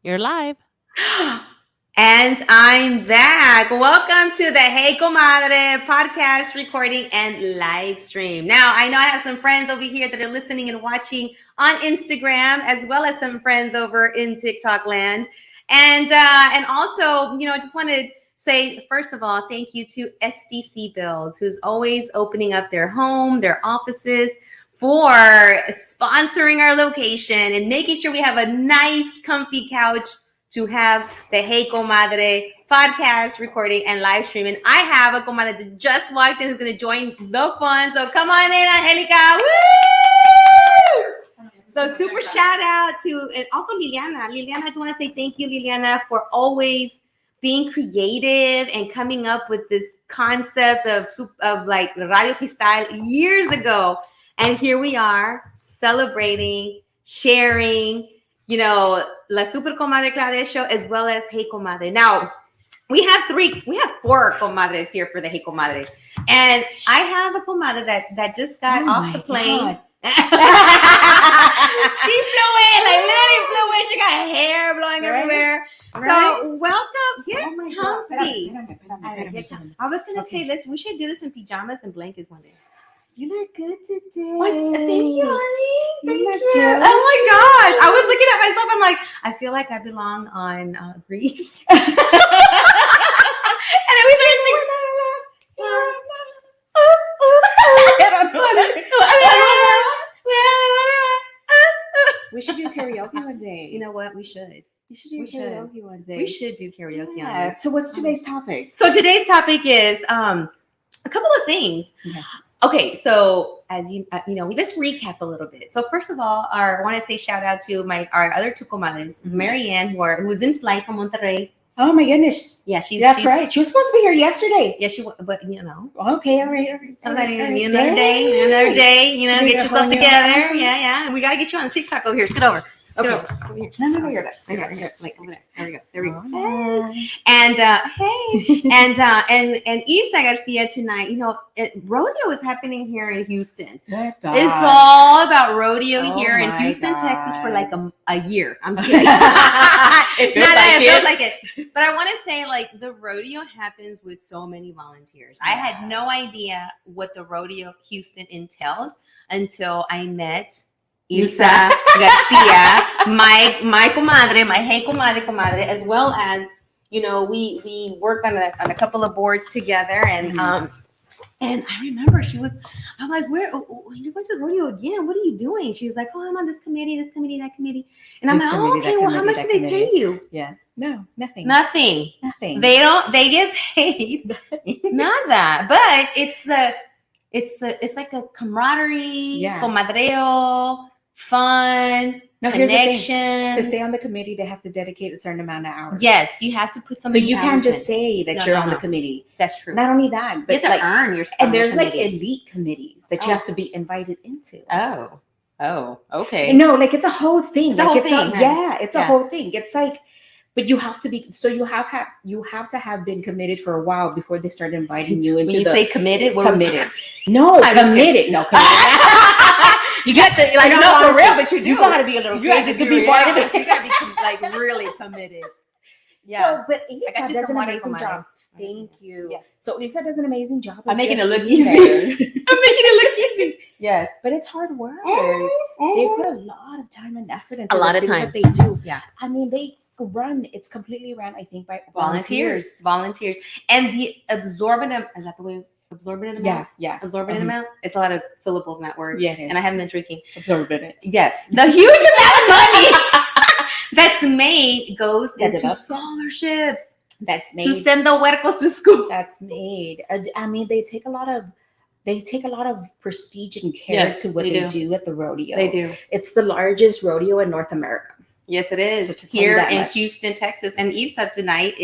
You're live. And I'm back. Welcome to the Hey Comadre podcast recording and live stream. Now, I know I have some friends over here that are listening and watching on Instagram, as well as some friends over in TikTok land. And also, I just want to say, first of all, thank you to SDC Builds, who's always opening up their home, their offices, for sponsoring our location and making sure we have a nice, comfy couch to have the Hey Comadre podcast recording and live stream. And I have a comadre that just walked in who's going to join the fun. So come on in, Angelica. Woo! So super shout out to, and also Liliana. Liliana, I just want to say thank you, Liliana, for always being creative and coming up with this concept of like Radio Cristal years ago. And here we are celebrating, sharing, La Super Comadre Claudia Show, as well as Hey Comadre. Now, we have four comadres here for the Hey Comadre. And I have a comadre that just got off the plane. She flew in, like literally flew in. She got hair blowing everywhere. Right? So welcome. Get comfy. I was going to say, we should do this in pajamas and blankets one day. You look good today. What? Thank you, honey. Thank you. Oh my gosh. I was looking at myself. I'm like, I feel like I belong on Grease. And then we started singing. We should do karaoke one day. You know what? We should. We should do karaoke one day. We should do karaoke on this. So what's today's topic? So today's topic is a couple of things. Okay. Okay, so as let's recap a little bit. So first of all, I want to say shout out to our other two comadres, Marianne, who's in flight from Monterrey. Oh my goodness! Yeah, that's right. She was supposed to be here yesterday. Yeah, but Okay, all right. Another day. Get yourself together. Yeah. We gotta get you on TikTok over here. Let's get over. Okay. No, you're good. Like over there. There we go. Hey. And Isa Garcia tonight, rodeo is happening here in Houston. It's all about rodeo here in Houston, Texas for like a year. I'm kidding. It feels like it. But I want to say, like, the rodeo happens with so many volunteers. I had no idea what the rodeo Houston entailed until I met Ilsa Garcia, my comadre, my Hey Comadre, as well as, we worked on a couple of boards together, and I remember I'm like, you went to the rodeo again? What are you doing? She was like, I'm on this committee, that committee. And I'm like, okay, well, how much do they pay you? Yeah. No, nothing. They get paid. Not that, but it's like a camaraderie, comadreo, fun, connection. To stay on the committee, they have to dedicate a certain amount of hours. Yes, you have to put some. So you can't just say that you're on the committee. That's true. Not only that, but you have to earn your spot. And there's like elite committees that you have to be invited into. Oh, okay. No, like it's a whole thing. It's a whole thing. It's a whole thing. It's like, but you have to be. So you have to have been committed for a while before they start inviting you into. When you say committed, committed. No, committed. No, committed. You got to for real, but you do. You got to be a little crazy to be part of it. You got to be like really committed. Yeah. So, but Ilsa does an amazing job. Thank you. Yes. So Ilsa does an amazing job. I'm making it look easy. I'm making it look easy. Yes. But it's hard work. They put a lot of time and effort into the things that they do. Yeah. I mean, it's completely run, I think, by volunteers. And the absorbent, is that the way? Absorbent amount? Yeah. Absorbent amount? It's a lot of syllables in that word. Yeah, it is. And I haven't been drinking. Absorbent. Yes. The huge amount of money that's made goes into scholarships. That's made. To send the huercos to school. That's made. I mean, they take a lot of prestige and care to what they do at the rodeo. They do. It's the largest rodeo in North America. Yes, it is. Here in Houston, Texas. And Ilsa tonight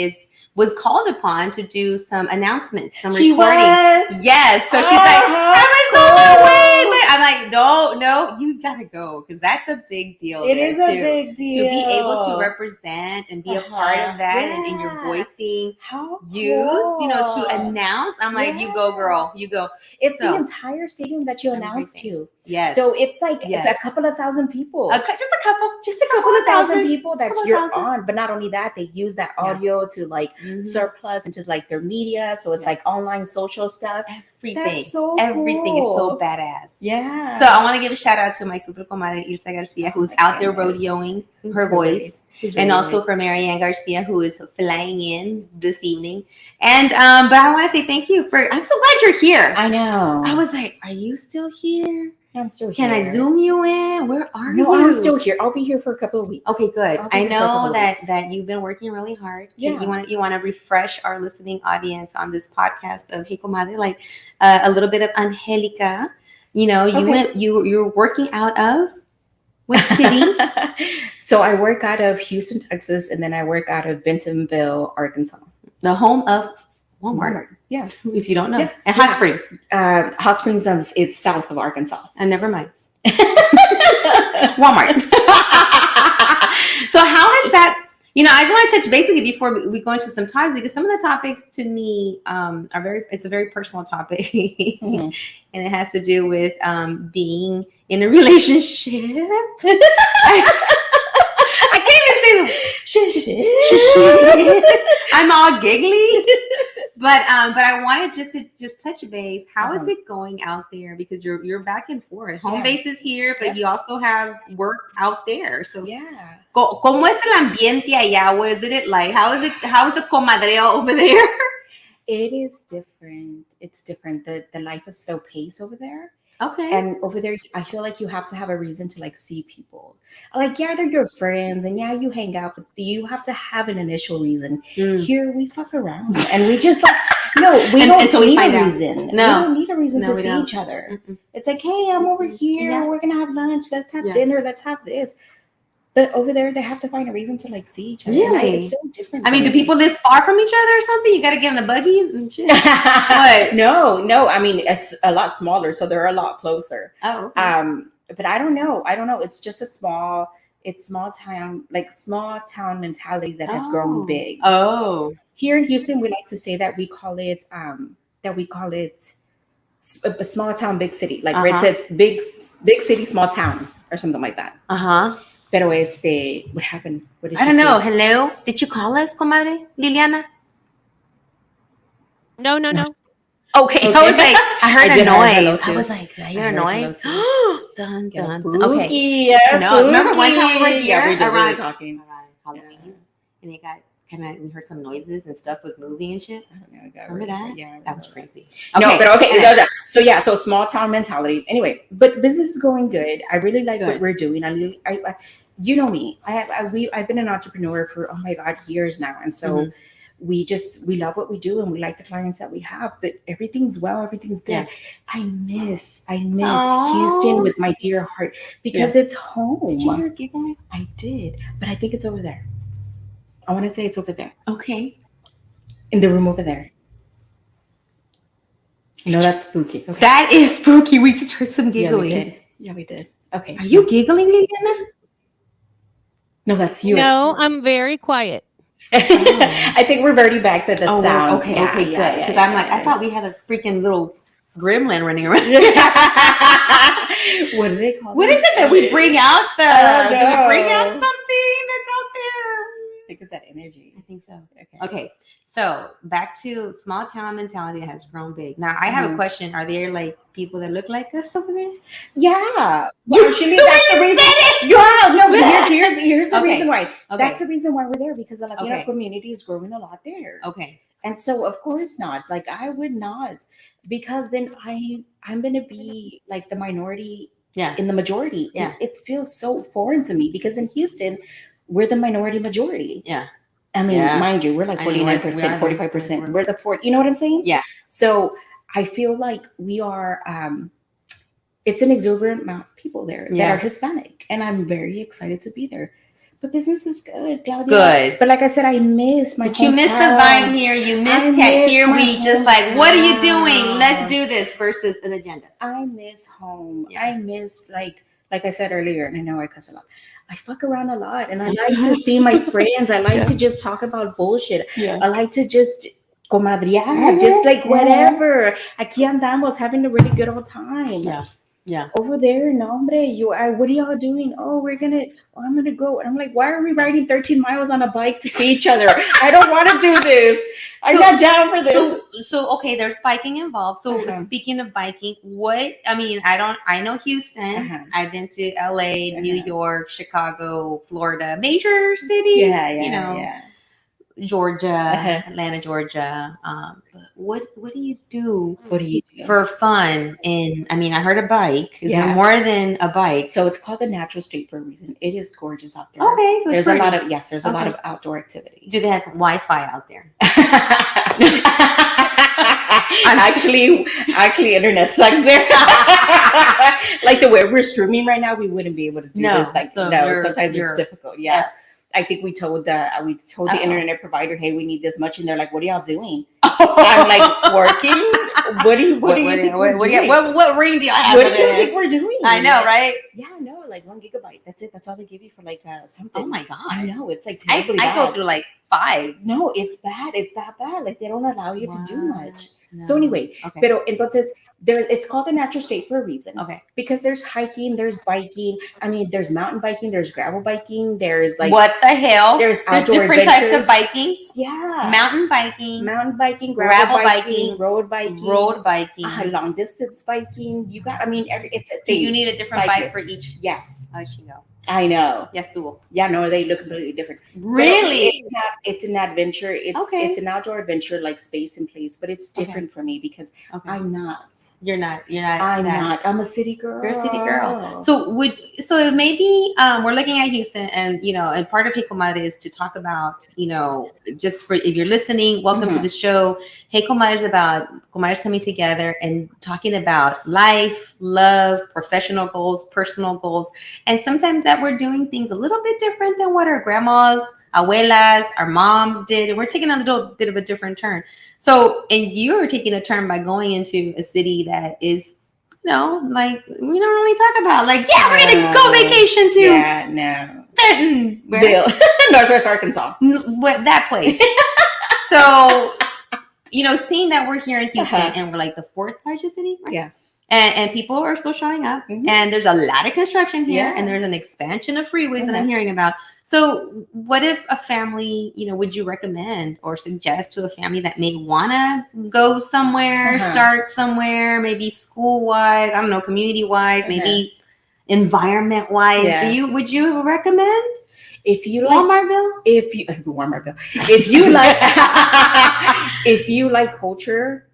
was called upon to do some announcements, some recordings. Was? Yes. So she's like, I was on my way, but it. I'm like, no, you gotta go because that's a big deal. It is a big deal to be able to represent and be a part of that, and your voice being used, to announce. I'm like, you go, girl, you go. It's the entire stadium that you announced to. Yes. So it's like it's a couple of thousand people. Just a couple of thousand people that you're on. But not only that, they use that audio to like surplus into like their media. So it's like online social stuff. Everything is so badass. Yeah. So I want to give a shout out to my super comadre Ilsa Garcia, who's out there rodeoing her voice, and also for Marianne Garcia, who is flying in this evening. And but I want to say thank you I'm so glad you're here. I know. I was like, are you still here? I'm still here. Can I Zoom you in? Where are you? No, I'm still here. I'll be here for a couple of weeks. Okay, good. I know that you've been working really hard. Yeah. You want to refresh our listening audience on this podcast of Hey Comadre, like a little bit of Angelica. You're working out of what city? So I work out of Houston, Texas, and then I work out of Bentonville, Arkansas. The home of Walmart. Yeah. If you don't know. Yeah. And Hot Springs. Hot Springs, it's south of Arkansas. And never mind. Walmart. So how is that? I just want to touch base with you before we go into some topics, because some of the topics to me it's a very personal topic. And it has to do with being in a relationship. I can't even say I'm all giggly. But I wanted just touch base. How is it going out there? Because you're back and forth. Home base is here, but you also have work out there. So yeah. ¿Cómo es el ambiente allá? What is it like? How is the comadreo over there? It is different. It's different. The life is slow pace over there. Okay. And over there, I feel like you have to have a reason to like see people. Like, yeah, they're your friends and yeah, you hang out, but you have to have an initial reason. Here we fuck around and we just like, no, we don't need a reason. No, we don't need a reason to see each other. It's like, hey, I'm over here. Yeah. We're going to have lunch. Let's have dinner. Let's have this. But over there, they have to find a reason to like see each other. Really? It's so different. I mean, do people live far from each other or something? You got to get in a buggy and shit. What? No. I mean, it's a lot smaller, so they're a lot closer. Oh. Okay. But I don't know. It's just small town mentality that has grown big. Oh. Here in Houston, we like to say that we call it a small town, big city. Like where it says big city, small town, or something like that. Pero what happened? What did I don't know. Hello? Did you call us, comadre Liliana? No. Okay. I was like, I heard a noise. I was like, I hear a noise. Dun, dun, dun. Okay. No, remember one time we were here we around talking Halloween, and it got we heard some noises and stuff was moving and shit. I don't know. Remember that? Yeah, that was crazy. Okay. No, but okay. So small town mentality. Anyway, but business is going good. I really like what we're doing. I you know me. I've been an entrepreneur for years now, and so we love what we do and we like the clients that we have. But everything's good. Yeah. I miss Houston with my dear heart because it's home. Did you hear giggling? I did, but I think it's over there. I want to say it's over there. Okay, in the room over there. No, that's spooky. Okay. That is spooky. We just heard some giggling. Yeah, we did. Okay. Are you giggling, Liliana? No, that's you. No, I'm very quiet. I think we're already back to the sound. Okay, good. Because I thought we had a freaking little gremlin running around. What do they call What is it that we bring out? Do we bring out something that's out there? I think it's that energy. I think so. Okay. So back to small town mentality that has grown big. Now I have a question. Are there like people that look like us over there? Yeah. Actually, that's the reason. Yeah, no, but here's the reason why. Okay. That's the reason why we're there, because the Latino community is growing a lot there. Okay. And so of course not. Like I would not, because then I'm gonna be like the minority in the majority. Yeah. It feels so foreign to me because in Houston, we're the minority majority. Yeah. I mean, mind you, we're like 49%, 45%. We're the 40. You know what I'm saying? Yeah. So I feel like we are, it's an exuberant amount of people there that are Hispanic. And I'm very excited to be there. But business is good, Claudia. Good. But like I said, I miss my But you miss the vibe here. You miss that here we just like, what are you doing? Let's do this versus an agenda. I miss home. Yeah. I miss like I said earlier, and I know I cuss a lot. I fuck around a lot, and I like to see my friends. I like to just talk about bullshit. Yeah. I like to just comadrear, just like whatever. Aquí andamos having a really good old time. Yeah. Yeah. Over there, no, hombre, what are y'all doing? Oh, I'm gonna go. And I'm like, why are we riding 13 miles on a bike to see each other? I don't want to do this. I'm not down for this. So okay, there's biking involved. So speaking of biking, I know Houston. I've been to LA, New York, Chicago, Florida, major cities. Yeah. Georgia, Atlanta, Georgia. What do you do? What do you do for fun? And I heard a bike. Is there more than a bike? So it's called the natural state for a reason. It is gorgeous out there. Okay, so there's a lot of outdoor activity. Do they have Wi-Fi out there? Actually, internet sucks there. Like the way we're streaming right now, we wouldn't be able to do this. Like, sometimes it's difficult. Yeah. I think we told the internet provider, hey, we need this much, and they're like, what are y'all doing? I'm like, working. What ring do y'all have? What do you think we're doing? I know, right? Yeah, no, like 1 gigabyte. That's it. That's all they give you for like something. Oh my god! I know, it's like terribly bad. I go through like 5. No, it's bad. It's that bad. Like they don't allow you to do much. No. So anyway, pero entonces it's called the natural state for a reason. Okay. Because there's hiking, there's biking. There's mountain biking, there's gravel biking, there's like what the hell? There's different types of biking. Yeah. Mountain biking, gravel biking, road biking, long distance biking. You got it's a thing. Do you need a different bike for each? Yes. How she go? I know. Yes, dual. Yeah, no, they look completely different. Really? It's an adventure. It's an outdoor adventure, like space and place, but it's different for me because I'm not. You're not. I'm not. I'm a city girl. You're a city girl. So maybe we're looking at Houston, and and part of Hey Comadre is to talk about just for if you're listening, welcome to the show. Hey Comadre is about comadres coming together and talking about life, love, professional goals, personal goals, and sometimes that we're doing things a little bit different than what our grandmas, abuelas, our moms did, and we're taking a little bit of a different turn. So, and you're taking a turn by going into a city that is, like we don't really talk about. Like, we're gonna go vacation to Benton, Northwest Arkansas, that place. So, seeing that we're here in Houston and we're like the 4th largest city, right? Yeah. And people are still showing up, and there's a lot of construction here, and there's an expansion of freeways that I'm hearing about. So what if a family, would you recommend or suggest to a family that may want to go somewhere, start somewhere, maybe school-wise, I don't know, community-wise, maybe environment-wise? Yeah. Would you recommend? If you like Walmartville? If you like if you like culture,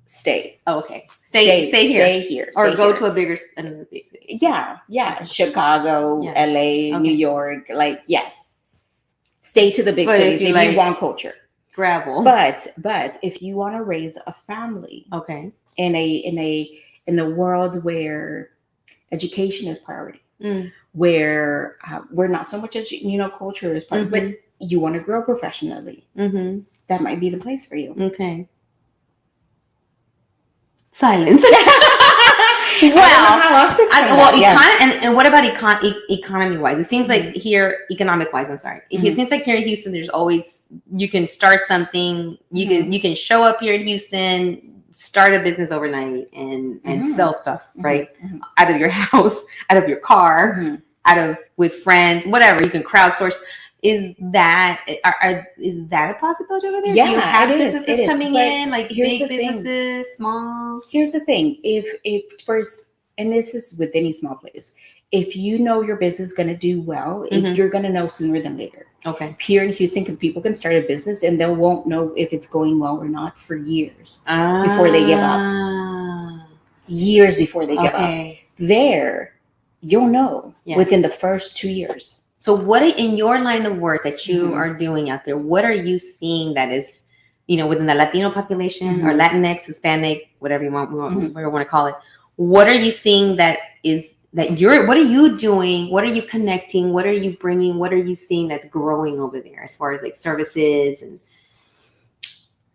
stay. Oh, okay. Stay here. Or go to another big city. Yeah. Chicago, LA, New York. Like, yes. Stay to the big cities if you want culture. Gravel. But if you want to raise a family, in a world where education is priority, where we're not so much culture is part, but you want to grow professionally, that might be the place for you. Okay. Silence. And what about economy wise? It seems like here, economic wise, I'm sorry. It seems like here in Houston, there's always, you can start something. You can show up here in Houston, start a business overnight, and sell stuff right out of your house, out of your car, with friends, whatever. You can crowdsource. Is that a possibility over there? Yeah, do you have businesses coming in, like big businesses, small? Here's the thing: if first, and this is with any small place, if you know your business is going to do well, you're going to know sooner than later. Okay. Here in Houston, people can start a business and they won't know if it's going well or not for years before they give up. Years before they give up. There, you'll know within the first 2 years. So what in your line of work that you are doing out there, what are you seeing that is, within the Latino population or Latinx, Hispanic, whatever you want to call it? what are you seeing that you're, what are you doing? What are you connecting? What are you bringing? What are you seeing that's growing over there as far as like services and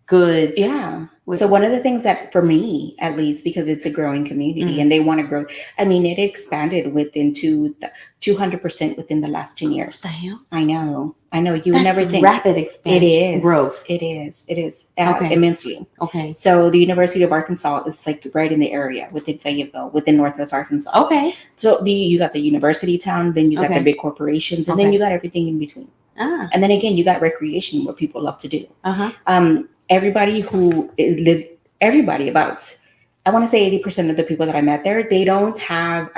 goods? Yeah. So one of the things that, for me, at least, because it's a growing community and they want to grow, I mean, it expanded within 200% within the last 10 years. What the hell? I know. You would That's never think. Rapid expansion. It is. Growth. It is Okay. immensely. Okay. So the University of Arkansas is like right in the area within Fayetteville, within Northwest Arkansas. Okay. So you got the university town, then you got the big corporations, and then you got everything in between. And then again, you got recreation, what people love to do. Everybody about, I want to say 80% of the people that I met there, they don't have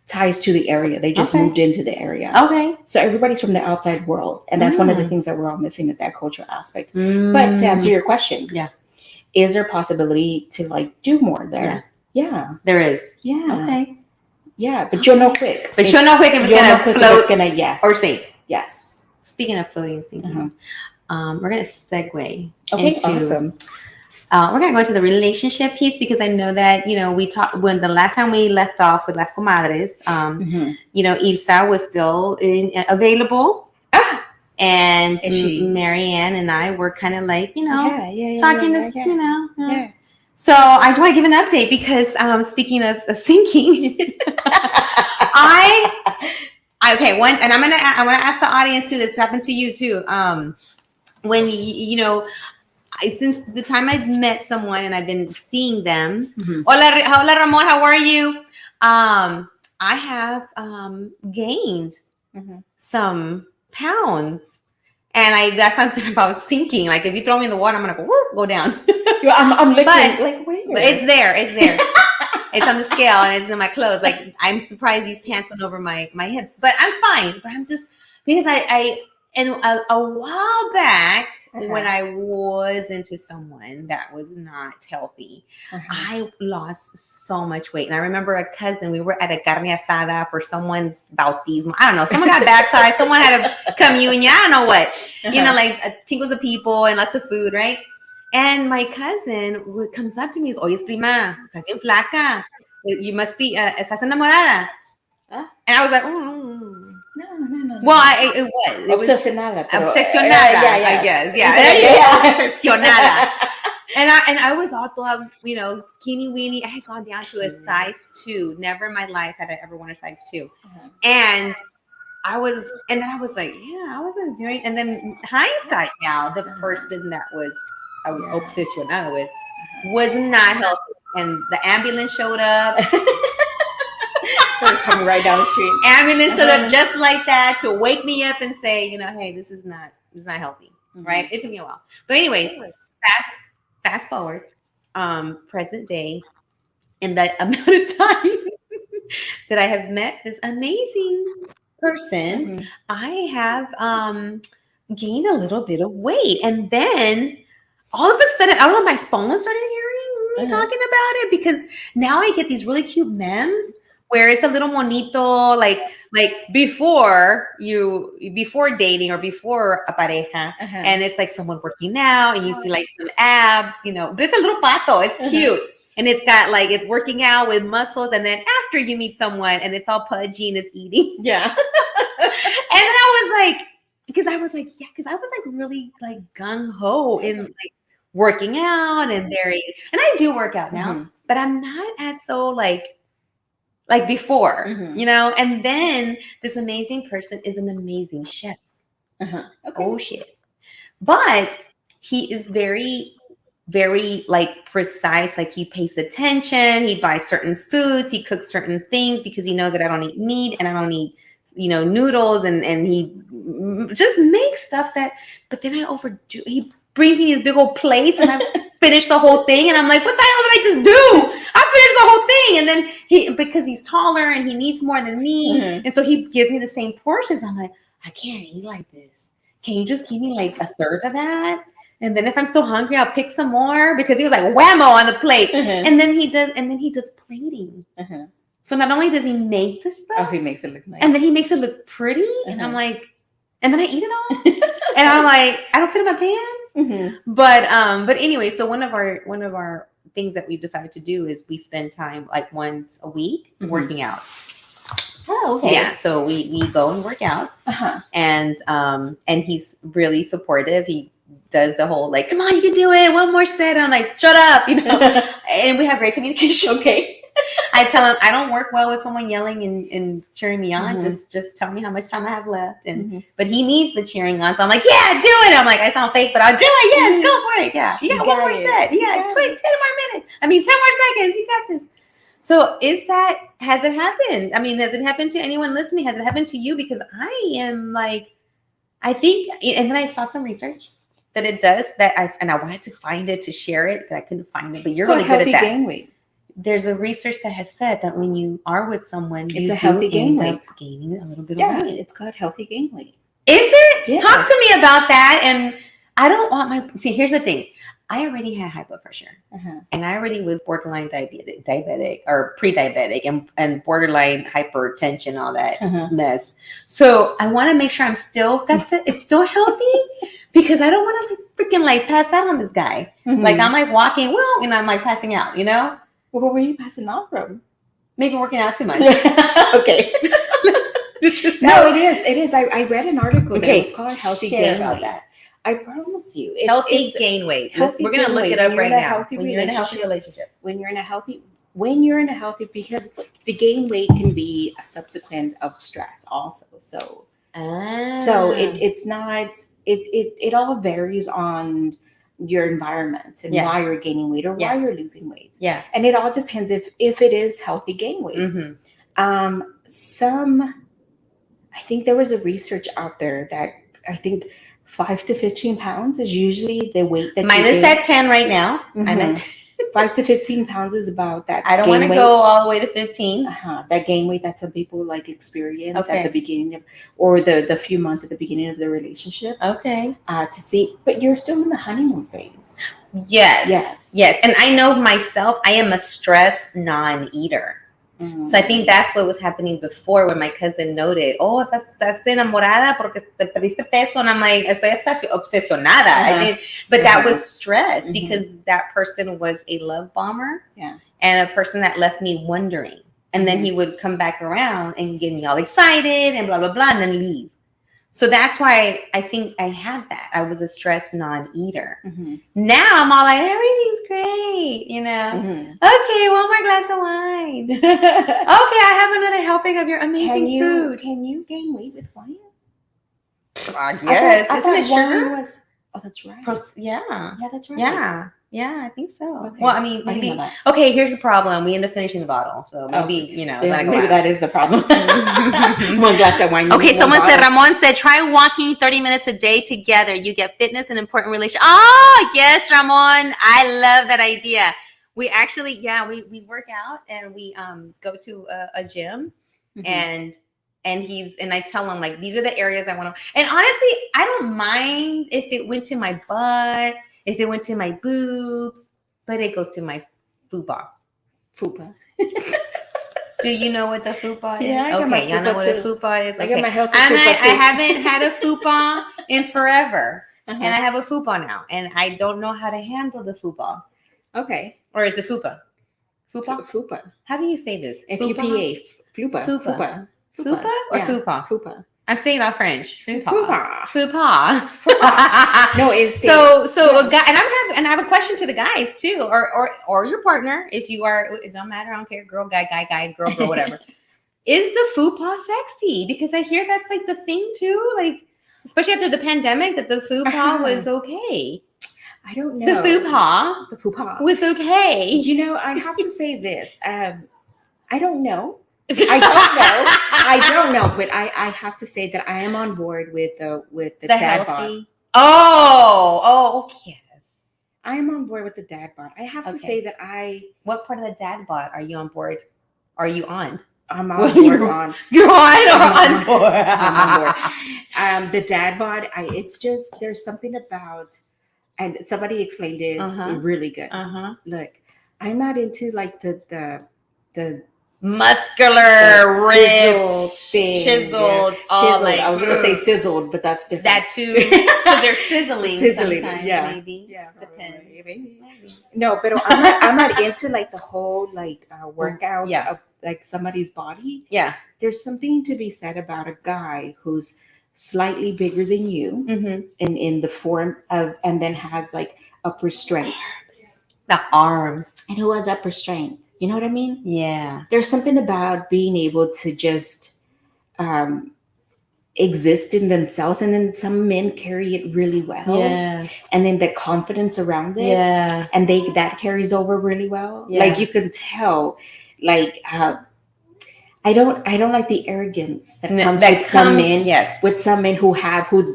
ties to the area. They just moved into the area. Okay. So everybody's from the outside world. And that's one of the things that we're all missing, is that cultural aspect. But to answer your question, is there possibility to like do more there? Yeah. There is. Yeah. Okay. Yeah. But you'll know quick. If it's going to float yes. or sink. Yes. Speaking of floating and sinking, we're going to segue into... Awesome. We're going to go into the relationship piece, because I know that, we talked when the last time we left off with Las Comadres, Ilsa was still available. And Marianne and I were kind of like, talking So I do want to give an update, because speaking of sinking, I want to ask the audience too. This happened to you too. When since the time I've met someone and I've been seeing them, hola Ramon, how are you? I have gained some pounds, and that's something about thinking. Like, if you throw me in the water, I'm gonna go down. I'm looking like, where? But it's there. It's on the scale, and it's in my clothes. Like, I'm surprised these pants went over my hips, but I'm fine. But I'm just, because I a while back, when I was into someone that was not healthy, I lost so much weight. And I remember a cousin, we were at a carne asada for someone's bautismo. I don't know. Someone got baptized. Someone had a communion. I don't know what. Like chingos of people and lots of food, right? And my cousin comes up to me, oye, prima, estás bien flaca. You must be, estás enamorada. And I was like, No. Well, it was obsesionada. Obsesionada, I guess. Yeah, there you go. Obsesionada. And I was all thought, skinny weenie. I had gone down to a size 2. Never in my life had I ever worn a size 2. And I was like, I wasn't doing. And then hindsight now, the person that I was obsesionada with was not healthy, and the ambulance showed up. They're coming right down the street. Ambulance showed up just like that to wake me up and say, hey, this is not healthy, right? It took me a while, but anyways, fast forward, present day, and the amount of time that I have met this amazing person, I have gained a little bit of weight, and then all of a sudden, I don't know, my phone started hearing me talking about it, because now I get these really cute memes where it's a little monito, like before dating or before a pareja, and it's like someone working out, and you see like some abs, but it's a little pato, it's cute, and it's got like, it's working out with muscles, and then after you meet someone, and it's all pudgy and it's eating, and then I was like, because I was like really like gung ho in like working out, and and I do work out now, but I'm not as so like before, and then this amazing person is an amazing chef. Oh shit. But he is very, very like precise. Like, he pays attention. He buys certain foods. He cooks certain things because he knows that I don't eat meat and I don't eat, noodles, and he just makes stuff but then I overdo. He brings me these big old plates, and I finish the whole thing, and I'm like, what the hell did I just do? I finished the whole thing. And then because he's taller and he needs more than me, and so he gives me the same portions. I'm like, I can't eat like this. Can you just give me like a third of that? And then if I'm so hungry, I'll pick some more, because he was like whammo on the plate. And then he does plating. So not only does he make the stuff, he makes it look nice, and then he makes it look pretty. And I'm like, and then I eat it all, and I'm like, I don't fit in my pants. But anyway, so one of our things that we've decided to do is we spend time like once a week working out. Oh, okay. Yeah, so we go and work out, and he's really supportive. He does the whole like, come on, you can do it. One more set. I'm like, shut up, and we have great communication. Okay. I tell him I don't work well with someone yelling and cheering me on. Just tell me how much time I have left. And but he needs the cheering on, so I'm like, yeah, do it. I'm like, I sound fake, but I'll do it. Yes, go for it. Yeah, you got one more set. Yeah, 10 more minutes. 10 more seconds. You got this. So has it happened? I mean, has it happened to anyone listening? Has it happened to you? Because I am like, I think, and then I saw some research that it does and I wanted to find it to share it, but I couldn't find it. But you're really good at that. Gain weight. There's a research that has said that when you are with someone, it's a healthy gain weight. Gaining a little bit of weight. It's called healthy gain weight. Is it? Yes. Talk to me about that. And I don't want see, here's the thing. I already had high blood pressure and I already was borderline diabetic or pre-diabetic and borderline hypertension, all that mess. So I want to make sure it's still healthy because I don't want to like freaking like pass out on this guy. Like I'm like walking, and I'm like passing out, Well, where were you passing out from? Maybe working out too much. Okay. It is. I read an article that was called Healthy Gain Weight. That. I promise you. Healthy gain weight. We're going to look it up right now. When you're in a healthy relationship. When you're in a healthy, because the gain weight can be a subsequent of stress also. So it's not, it all varies on your environment and why you're gaining weight or why you're losing weight. Yeah. And it all depends if it is healthy gain weight. I think there was a research out there that I think 5 to 15 pounds is usually the weight that mine is at 10 right now. I'm at 5 to 15 pounds is about that. I don't want to go all the way to 15. That gain weight that some people like experience at the beginning of, or the few months at the beginning of the relationship. Okay. To see, but you're still in the honeymoon phase. Yes. And I know myself, I am a stress non-eater. So I think that's what was happening before when my cousin noted, estás enamorada porque te perdiste peso. And I'm like, estoy obsesionada. I think, but that was stress because that person was a love bomber and a person that left me wondering. And then he would come back around and get me all excited and blah, blah, blah, and then leave. So that's why I think I had that. I was a stress non-eater. Now I'm all like, everything's great, Okay, one more glass of wine. Okay, I have another helping of your amazing food. Can you gain weight with wine? Yes. Isn't it sugar? That's right. Yeah, that's right. Yeah, I think so. Okay. Well, I mean, maybe. Okay, here's the problem. We end up finishing the bottle, so maybe maybe that is the problem. One glass of wine. Okay, Ramon said, try walking 30 minutes a day together. You get fitness and important relationship. Yes, Ramon, I love that idea. We actually, we work out and we go to a gym, and I tell him like these are the areas I want to. And honestly, I don't mind if it went to my butt. If it went to my boobs, but it goes to my fupa. Fupa. Do you know what the fupa is? Yeah, okay, y'all know what a fupa is? I okay. got my healthy and fupa I haven't had a fupa in forever. And I have a fupa now. And I don't know how to handle the fupa. Okay. Or is it fupa? Fupa? Fupa. How do you say this? F-U-P-A. Fupa. Fupa. Fupa or fupa? Fupa. I'm saying it all French. Fupa. No, it's so a guy, and I have a question to the guys too, or your partner if you are. It don't matter. I don't care. Girl, guy, girl, whatever. Is the fupa sexy? Because I hear that's like the thing too. Like especially after the pandemic, that the fupa was okay. I don't know. The fupa was okay. I have to say this. I don't know. I don't know, but I have to say that I am on board with the dad bod. Oh, yes. I am on board with the dad bod. I have to say that What part of the dad bod are you on board? Are you on? I'm on board. You're on board. I'm on board. The dad bod. It's just there's something about, and somebody explained it really good. Look, I'm not into like the muscular, ripped, thing, chiseled, yeah. all Chiseled. like I was gonna say sizzled, but that's different. that too, because they're sizzling sometimes. Yeah. Maybe. Yeah, Depends. maybe. No, but I'm not into like the whole like workout Yeah. of like somebody's body. Yeah. There's something to be said about a guy who's slightly bigger than you in the form of, and then has like upper strength. The arms. And who has upper strength? You know what I mean? Yeah. There's something about being able to just exist in themselves, and then some men carry it really well. Yeah. And then the confidence around it. Yeah. And that carries over really well. Yeah. Like you can tell, like I don't like the arrogance that comes with some men. Yes. With some men who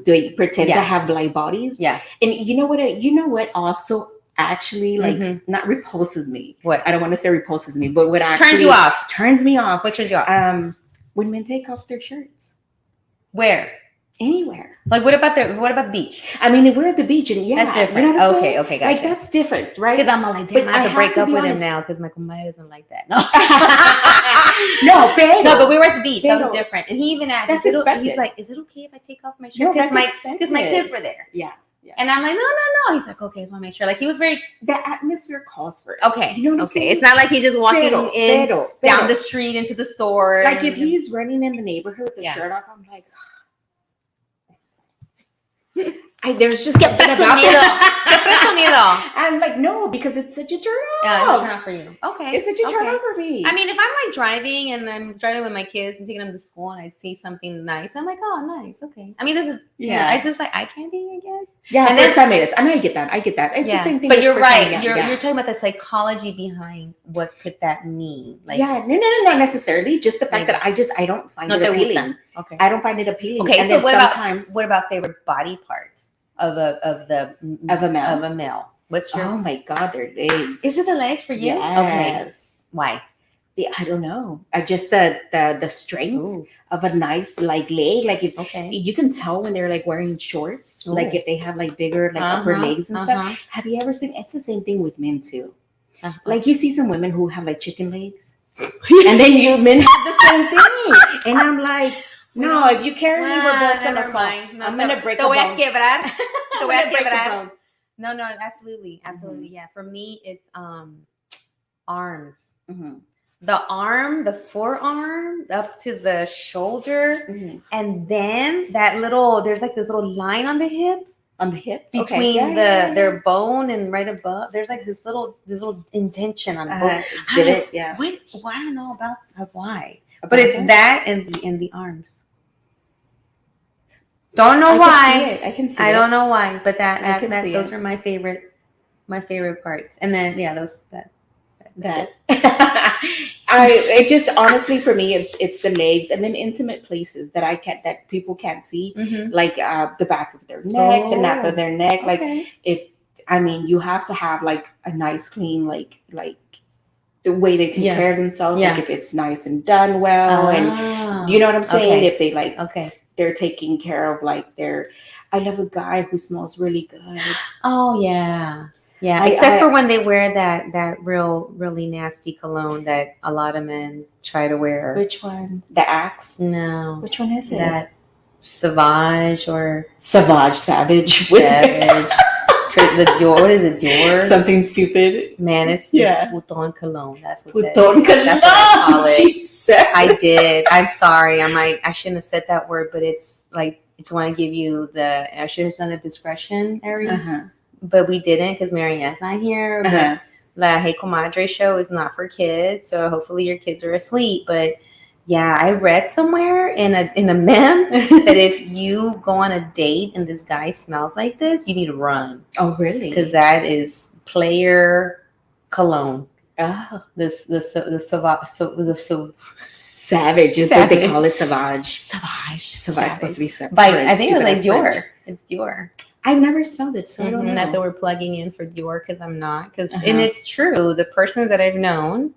they pretend to have light bodies. Yeah. And you know what also actually like not repulses me. What? I don't want to say repulses me, but what actually turns you off. Turns me off. What turns you off? When men take off their shirts. Where? Anywhere. Like what about the beach? I mean, if we're at the beach and that's different. You know what I'm saying? Okay, gotcha. Like that's different, right? Because I'm like, damn, I have to break up with him now because my comadre doesn't like that. No, no, but we were at the beach. That was different. And he even asked, that's expected. He's like, is it okay if I take off my shirt? Because my kids were there. Yeah. Yeah. And I'm like, no. He's like, okay, just want to make sure. Like he was very. The atmosphere calls for it. Okay. You know what I'm saying? It's not like he's just walking down the street into the store. Like if he's running in the neighborhood with the shirt off, I'm like. There's just something about that. I'm like, no, because it's such a turn off. Yeah, it's a turn off for you. Okay. It's such a turn off for me. I mean, if I'm like driving and I'm driving with my kids and taking them to school and I see something nice, I'm like, oh, nice. Okay. I mean, it's just like eye candy, I guess. Yeah, and for some minutes. I know I get that. It's the same thing. But you're right. You're talking about the psychology behind what could that mean. Like, no, not necessarily. Just the fact that I don't find it appealing. Okay. I don't find it appealing. Okay, so what about favorite body part of a male? What's your? Oh my God, their legs. Is it the legs for you? Yes. Okay. Why? I don't know. Just the strength of a nice like leg. Like if you can tell when they're like wearing shorts. Ooh. Like if they have like bigger like upper legs and stuff. Have you ever seen? It's the same thing with men too. Like you see some women who have like chicken legs, and then you men have the same thing. And I'm like. No, if you carry me, we're both gonna fight. No, I'm gonna break a bone. No, absolutely. Yeah, for me, it's arms. Mm-hmm. The forearm up to the shoulder, and then there's like this little line on the hip. Between their bone and right above, there's like this little indentation on both. Divot, I don't know about why. But it's that and the arms. Don't know why. I can see it. I don't know why, but those are my favorite parts. And then that. It just honestly for me it's the legs and then intimate places that people can't see, like the back of their neck, the nape of their neck. Like you have to have like a nice clean like the way they take care of themselves, like if it's nice and done well, and you know what I'm saying. If they they're taking care of like I love a guy who smells really good. Oh yeah. Yeah, except for when they wear that really nasty cologne that a lot of men try to wear. Which one? The Axe? No. Which one is it? That Savage. The Dior, what is it? Dior? Something stupid. Man, it's Bouton Cologne. That's what Bouton Cologne. That's what I call it. She said. I did. I'm sorry. I shouldn't have said that word, but it's like, I just want to give you I should have done a discretionary, but we didn't because Marianne's not here. But the Hey Comadre Show is not for kids, so hopefully your kids are asleep. But yeah, I read somewhere in a meme that if you go on a date and this guy smells like this, you need to run. Oh, really? Because that is player cologne. Oh, Savage is what they call it. Savage. Savage Supposed to be separate. I think it was like Dior. It's Dior. I've never smelled it, so I don't know. Not that we're plugging in for Dior because I'm not. And it's true. The persons that I've known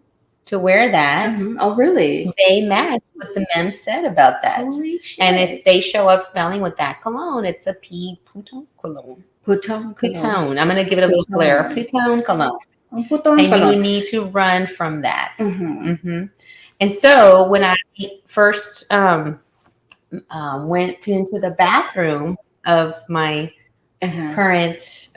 to wear that. Oh, really? They match what the men said about that. Holy shit. And if they show up smelling with that cologne, it's a Pouton cologne. Pouton. I'm going to give it a little flair. Pouton cologne. You need to run from that. And And so when I first went into the bathroom of my current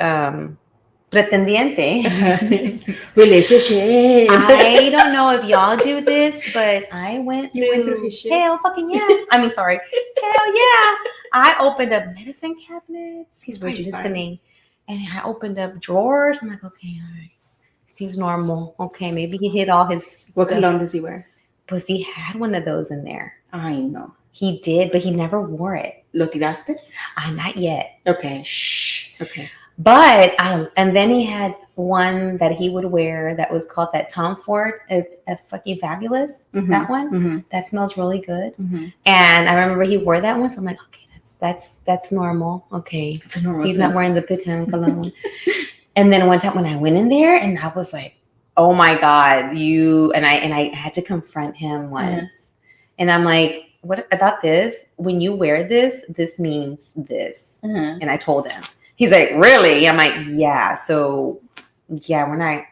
pretendiente relationship. I don't know if y'all do this, but I went through his shit? hell fucking yeah. I mean, sorry. Hell yeah. I opened up medicine cabinets. He's probably listening. And I opened up drawers. I'm like, okay, all right. Seems normal. Okay, maybe he hid all his What stuff. cologne does he wear? Because he had one of those in there. I know. He did, but he never wore it. ¿Lo tiraste? Not yet. Okay. Shh. Okay. But and then he had one that he would wear that was called that Tom Ford. It's a fucking fabulous. Mm-hmm. That one Mm-hmm. that smells really good. Mm-hmm. And I remember he wore that once. I'm like, okay, that's normal. Okay, it's a normal. He's not wearing the Pitan cologne. And then one time when I went in there, and I was like, oh my god, you and I had to confront him once, and I'm like, what about this? When you wear this, this means this. And I told him. He's like, really? I'm like, yeah. So, yeah,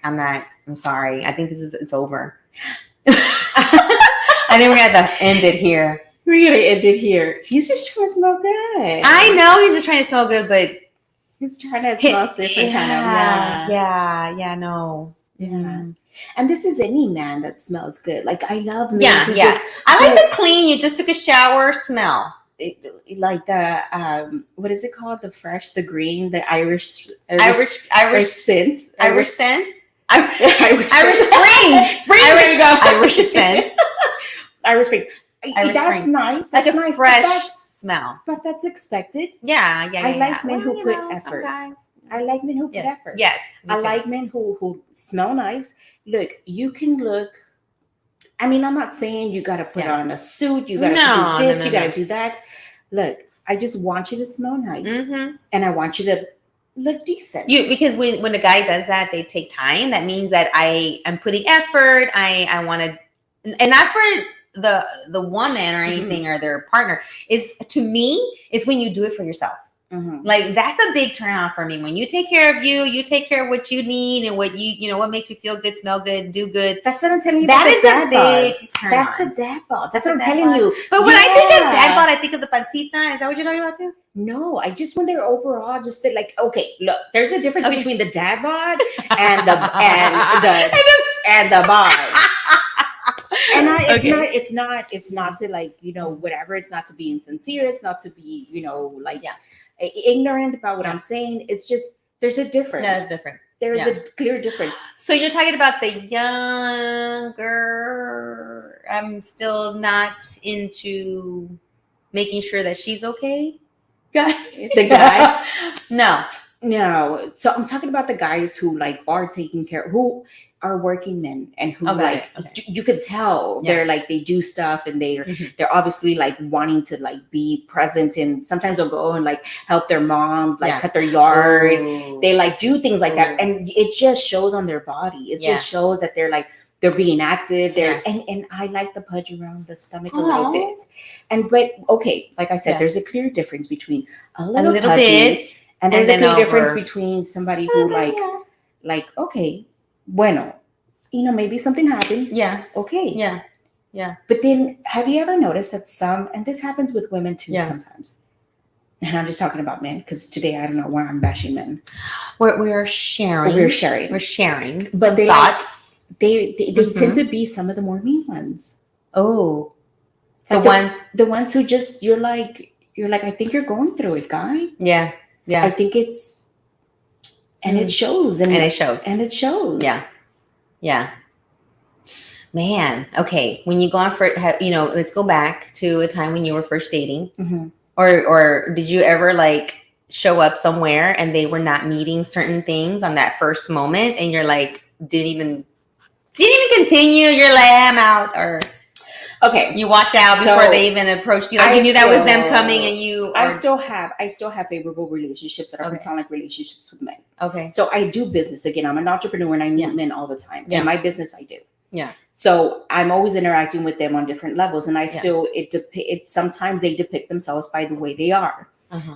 I'm sorry. I think it's over. I think we're going to have to end it here. We're going to end it here. He's just trying to smell good. I know he's just trying to smell good, but he's trying to smell different kind of. Yeah, no. Yeah. Mm-hmm. And this is any man that smells good. Like, I love men. Yeah. I like the clean, you just took a shower smell. Like the what is it called? The fresh, the green, the Irish scents. Irish scents. Irish Springs. Irish scents. Irish Springs. That's nice. That's like a nice, fresh smell. But that's expected. Yeah. I like men who put effort. I like men who put effort. Yes. I like men who smell nice. Look, you can look. I mean, I'm not saying you got to put on a suit. You got to do this. You got to do that. Look, I just want you to smell nice, and I want you to look decent. Because when a guy does that, they take time. That means that I am putting effort. I want to, and not for the woman or anything or their partner. To me, it's when you do it for yourself. Like that's a big turn on for me. When you take care of you take care of what you need and what what makes you feel good, smell good, do good. That's what I'm telling you. That is a big turn on. That's a dad bod. That's what I'm telling you. But when I think of dad bod, I think of the pancita. Is that what you're talking about too? No, I just when they're overall just like, okay, look, there's a difference between the dad bod and the bod. And it's not to like, whatever. It's not to be insincere. It's not to be, ignorant about what I'm saying. It's just there's a difference. There's difference. There's a clear difference. So you're talking about the younger. I'm still not into making sure that she's okay. The guy? No. So I'm talking about the guys who like are taking care, who are working men, and who you could tell they're like they do stuff, and they're obviously like wanting to like be present, and sometimes they'll go and like help their mom like cut their yard. Ooh. They like do things like that, and it just shows on their body. It just shows that they're being active. And I like the pudge around the stomach a little bit. But okay, like I said, there's a clear difference between a little bit. And there's a clear difference between somebody who like, okay, bueno, maybe something happened. Yeah. Okay. Yeah. But then have you ever noticed that and this happens with women too sometimes, and I'm just talking about men because today I don't know why I'm bashing men. We're sharing. But they thoughts. They tend to be some of the more mean ones. Oh. The ones who just, you're like, I think you're going through it, guy. Yeah. Yeah. I think it's, and it shows. And it shows. Yeah. Man. Okay. When you go on let's go back to a time when you were first dating. Or did you ever like show up somewhere and they were not meeting certain things on that first moment, and you're like, didn't even continue? You're like, I'm out. Or okay, you walked out before they even approached you. Like you knew that was them coming, and you. I still have favorable relationships that are platonic relationships with men. Okay, so I do business again. I'm an entrepreneur, and I meet men all the time. In my business, I do. Yeah. So I'm always interacting with them on different levels, and I still sometimes they depict themselves by the way they are,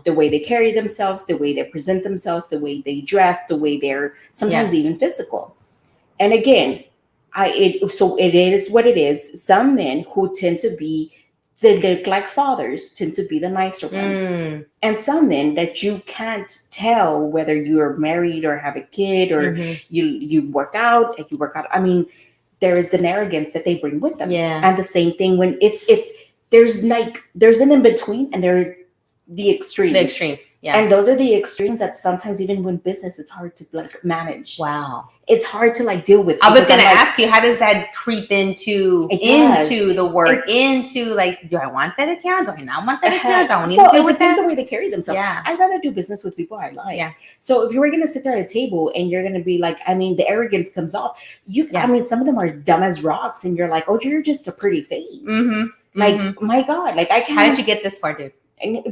the way they carry themselves, the way they present themselves, the way they dress, the way they're sometimes even physical. And again, So it is what it is. Some men who tend to be, they look like fathers, tend to be the nicer ones. And some men that you can't tell whether you're married or have a kid or you work out and you work out. I mean, there is an arrogance that they bring with them. Yeah. And the same thing when there's an in between, and there are the extremes. The extremes. Yeah. And those are the extremes that sometimes even when business, it's hard to like manage. Wow. It's hard to like deal with. I was going to ask you, how does that creep into the work, into like, do I want that account? Do I not want that account? Do I need to deal with that? It depends on the way they carry themselves. Yeah. I'd rather do business with people I like. Yeah. So if you were going to sit there at a table and you're going to be like, I mean, the arrogance comes off. I mean, some of them are dumb as rocks and you're like, oh, you're just a pretty face. Like, my God, like I can't. How did you get this far, dude?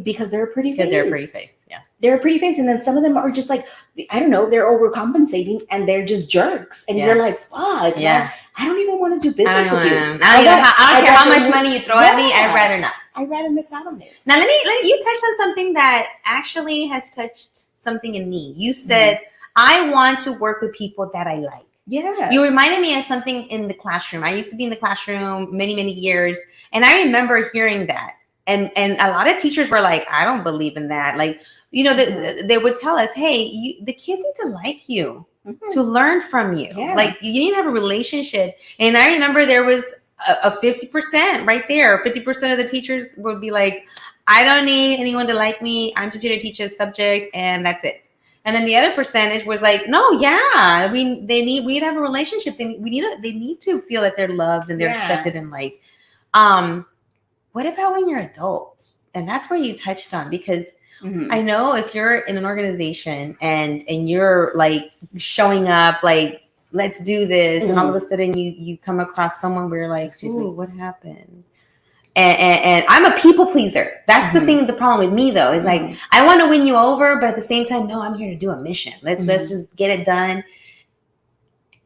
Because they're a pretty face. Because they're a pretty face. Yeah. They're a pretty face. And then some of them are just like, I don't know, they're overcompensating and they're just jerks. And you're like, fuck, man, I don't even want to do business with you. I don't care how much money you throw at me. I'd rather not. I'd rather miss out on it. Now, let you touch on something that actually has touched something in me. You said, I want to work with people that I like. Yeah. You reminded me of something in the classroom. I used to be in the classroom many, many years. And I remember hearing that. And a lot of teachers were like, I don't believe in that. Like, you know, they would tell us, hey, the kids need to like you, to learn from you. Yeah. Like, you need to have a relationship. And I remember there was a 50% right there. 50% of the teachers would be like, I don't need anyone to like me. I'm just here to teach a subject and that's it. And then the other percentage was like, no, yeah, we need to have a relationship. They need to feel that they're loved and they're accepted in life. What about when you're adults? And that's where you touched on, because I know if you're in an organization and you're like showing up, like, let's do this. And all of a sudden you come across someone where you're like, ooh, what happened? And I'm a people pleaser. That's the thing. The problem with me though, is like, I want to win you over, but at the same time, no, I'm here to do a mission. Let's just get it done.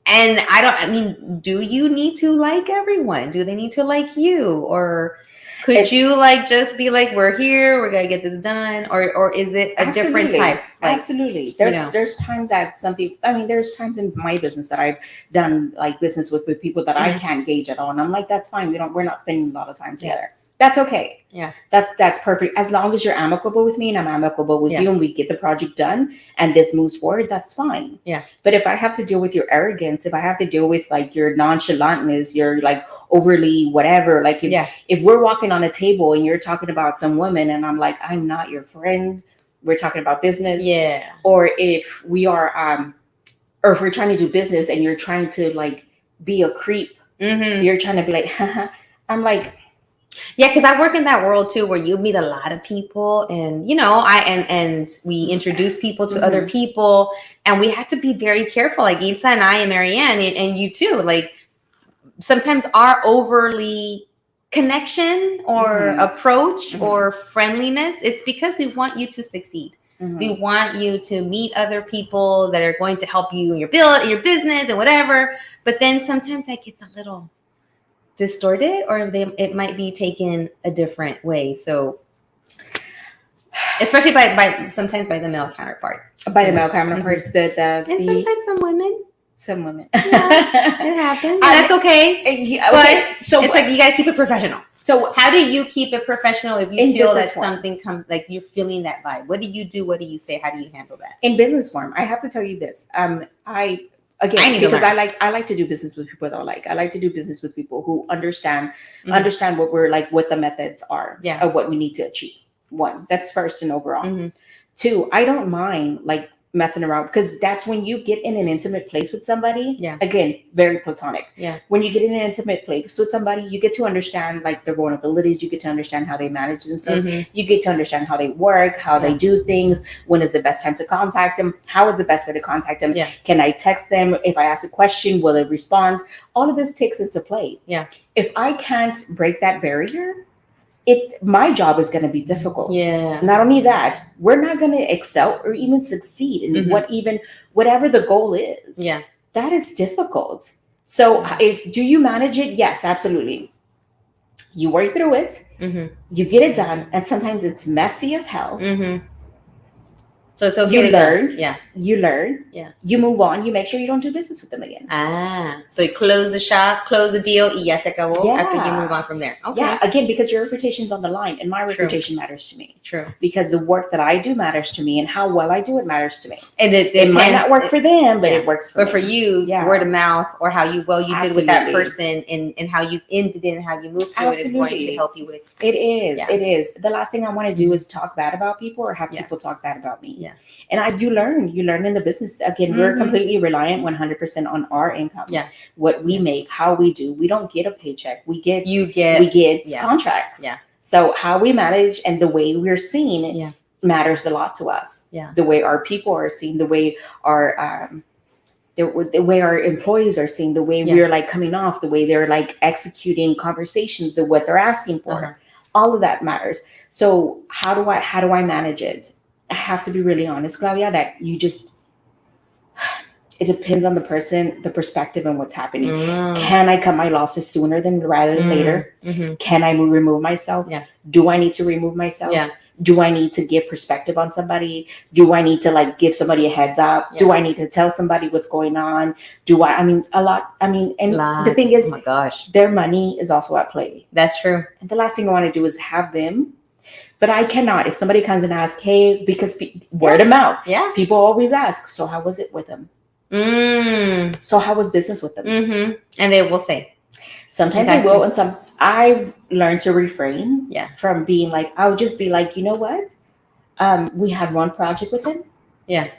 And do you need to like everyone? Do they need to like you? Or could you like just be like, we're here, we're gonna get this done, or is it a different type? Like, absolutely. There's times that some people. I mean, there's times in my business that I've done like business with people that I can't gauge at all, and I'm like, that's fine. We're not spending a lot of time together. That's okay. Yeah. That's perfect. As long as you're amicable with me and I'm amicable with you and we get the project done and this moves forward, that's fine. Yeah. But if I have to deal with your arrogance, if I have to deal with like your nonchalantness, your like overly whatever, like if we're walking on a table and you're talking about some woman and I'm like, I'm not your friend, we're talking about business. Yeah. Or if we are or if we're trying to do business and you're trying to like be a creep, you're trying to be like, I'm like, yeah, because I work in that world too, where you meet a lot of people, and you know, and we introduce people to other people, and we have to be very careful. Like Isa and I and Marianne, and you too. Like sometimes our overly connection or approach or friendliness, it's because we want you to succeed. We want you to meet other people that are going to help you in your business and whatever. But then sometimes that gets a little distorted, or it might be taken a different way. So especially by sometimes by the male counterparts. By the male counterparts and sometimes some women. Yeah, it happens. And that's okay. But so it's like you gotta keep it professional. So how do you keep it professional if you feel that something comes, like you're feeling that vibe? What do you do? What do you say? How do you handle that? In business form, I have to tell you this. Because I like to do business with people that I like. I like to do business with people who understand what we're like, what the methods are of what we need to achieve. One, that's first and overall. Two, I don't mind like messing around, because that's when you get in an intimate place with somebody. Again, very platonic. When you get in an intimate place with somebody, you get to understand like their vulnerabilities. You get to understand how they manage themselves. You get to understand how they work, how they do things. When is the best time to contact them? How is the best way to contact them? Can I text them? If I ask a question, will they respond? All of this takes into play. If I can't break that barrier, my job is going to be difficult. Not only that, we're not going to excel or even succeed in whatever the goal is. That is difficult. So do you manage it? Yes, absolutely. You work through it. You get it done. And sometimes it's messy as hell. So it's okay. You learn. Yeah. You learn. Yeah. You move on. You make sure you don't do business with them again. So you close the shop, close the deal, y ya se acabó, Yeah. after you move on from there. Okay. Yeah, again, because your reputation's on the line, and my reputation matters to me. True. Because the work that I do matters to me, and how well I do it matters to me. And it might not work for them, but it works for me. But for you, word of mouth, or how you did with that person, and how you ended it and how you moved through it is going to help you with. It is. Yeah. It is. The last thing I want to do is talk bad about people or have people talk bad about me. Yeah. And you learn in the business. Again, we're completely reliant 100% on our income. Yeah. What we make, how we do. We don't get a paycheck. We get contracts. Yeah. So how we manage and the way we're seen matters a lot to us. Yeah. The way our people are seen, the way our the way our employees are seen, the way we're like coming off, the way they're like executing conversations, what they're asking for. All of that matters. So how do I manage it? I have to be really honest, Claudia, that it depends on the person, the perspective, and what's happening. Can I cut my losses rather than later? Can I remove myself? Yeah. Do I need to remove myself? Yeah. Do I need to give perspective on somebody? Do I need to like give somebody a heads up? Yeah. Do I need to tell somebody what's going on? The thing is, oh my gosh, their money is also at play. That's true. And the last thing I want to do is have them. But I cannot. If somebody comes and asks, hey, because word of mouth. Yeah. People always ask, so how was it with them? So how was business with them? And they will say. Sometimes they will, and I've learned to refrain from being like, I would just be like, you know what? We had one project with them. Yeah.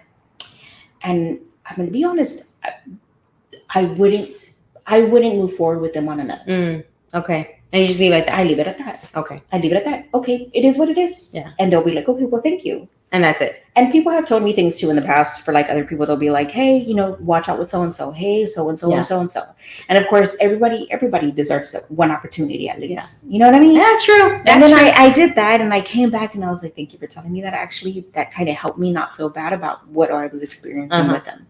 And I'm going to be honest, I wouldn't move forward with them on another. Okay. And you just leave it at that? I leave it at that. Okay. I leave it at that. Okay. It is what it is. Yeah. And they'll be like, okay, well, thank you. And that's it. And people have told me things too in the past for like other people. They'll be like, hey, watch out with so-and-so. Hey, so-and-so and so-and-so. And of course, everybody deserves one opportunity at least. Yeah. You know what I mean? Yeah, true. And then I did that, and I came back and I was like, thank you for telling me that. Actually, that kind of helped me not feel bad about what I was experiencing with them.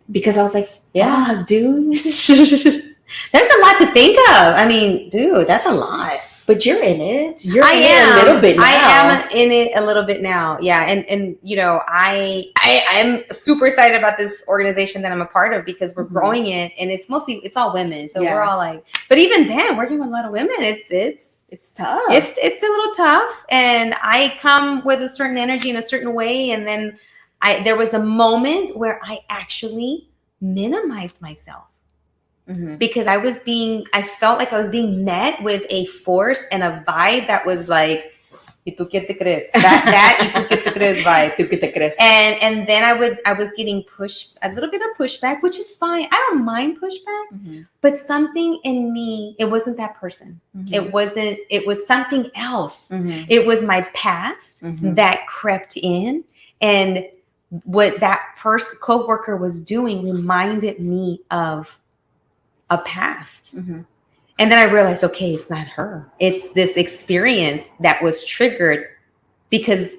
Because I was like, yeah, dude. There's a lot to think of. I mean, dude, that's a lot. But you're in it. You're in it a little bit now. I am in it a little bit now. Yeah. And I'm super excited about this organization that I'm a part of because we're growing it, and it's all women. So we're all like, but even then working with a lot of women, it's tough. It's a little tough. And I come with a certain energy in a certain way. And then there was a moment where I actually minimized myself. Because I felt like I was being met with a force and a vibe that was like, ¿Y tú qué te crees? That ¿Y tú qué te crees vibe. ¿Tú qué te crees? And then I was getting a little bit of pushback, which is fine. I don't mind pushback, but something in me, it wasn't that person. It was something else. It was my past that crept in, and what that coworker was doing reminded me of a past. And then I realized, okay, it's not her. It's this experience that was triggered because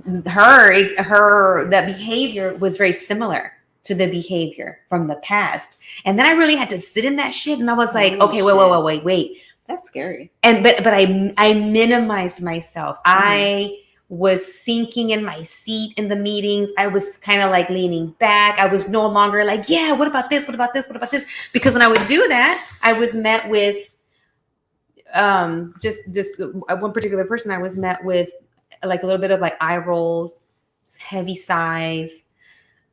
the behavior was very similar to the behavior from the past. And then I really had to sit in that shit. And I was like, okay, wait. That's scary. And, but I minimized myself. I was sinking in my seat in the meetings. I was kind of like leaning back. I was no longer like, yeah, what about this? What about this? What about this? Because when I would do that, I was met with just one particular person. I was met with like a little bit of like eye rolls, heavy sighs.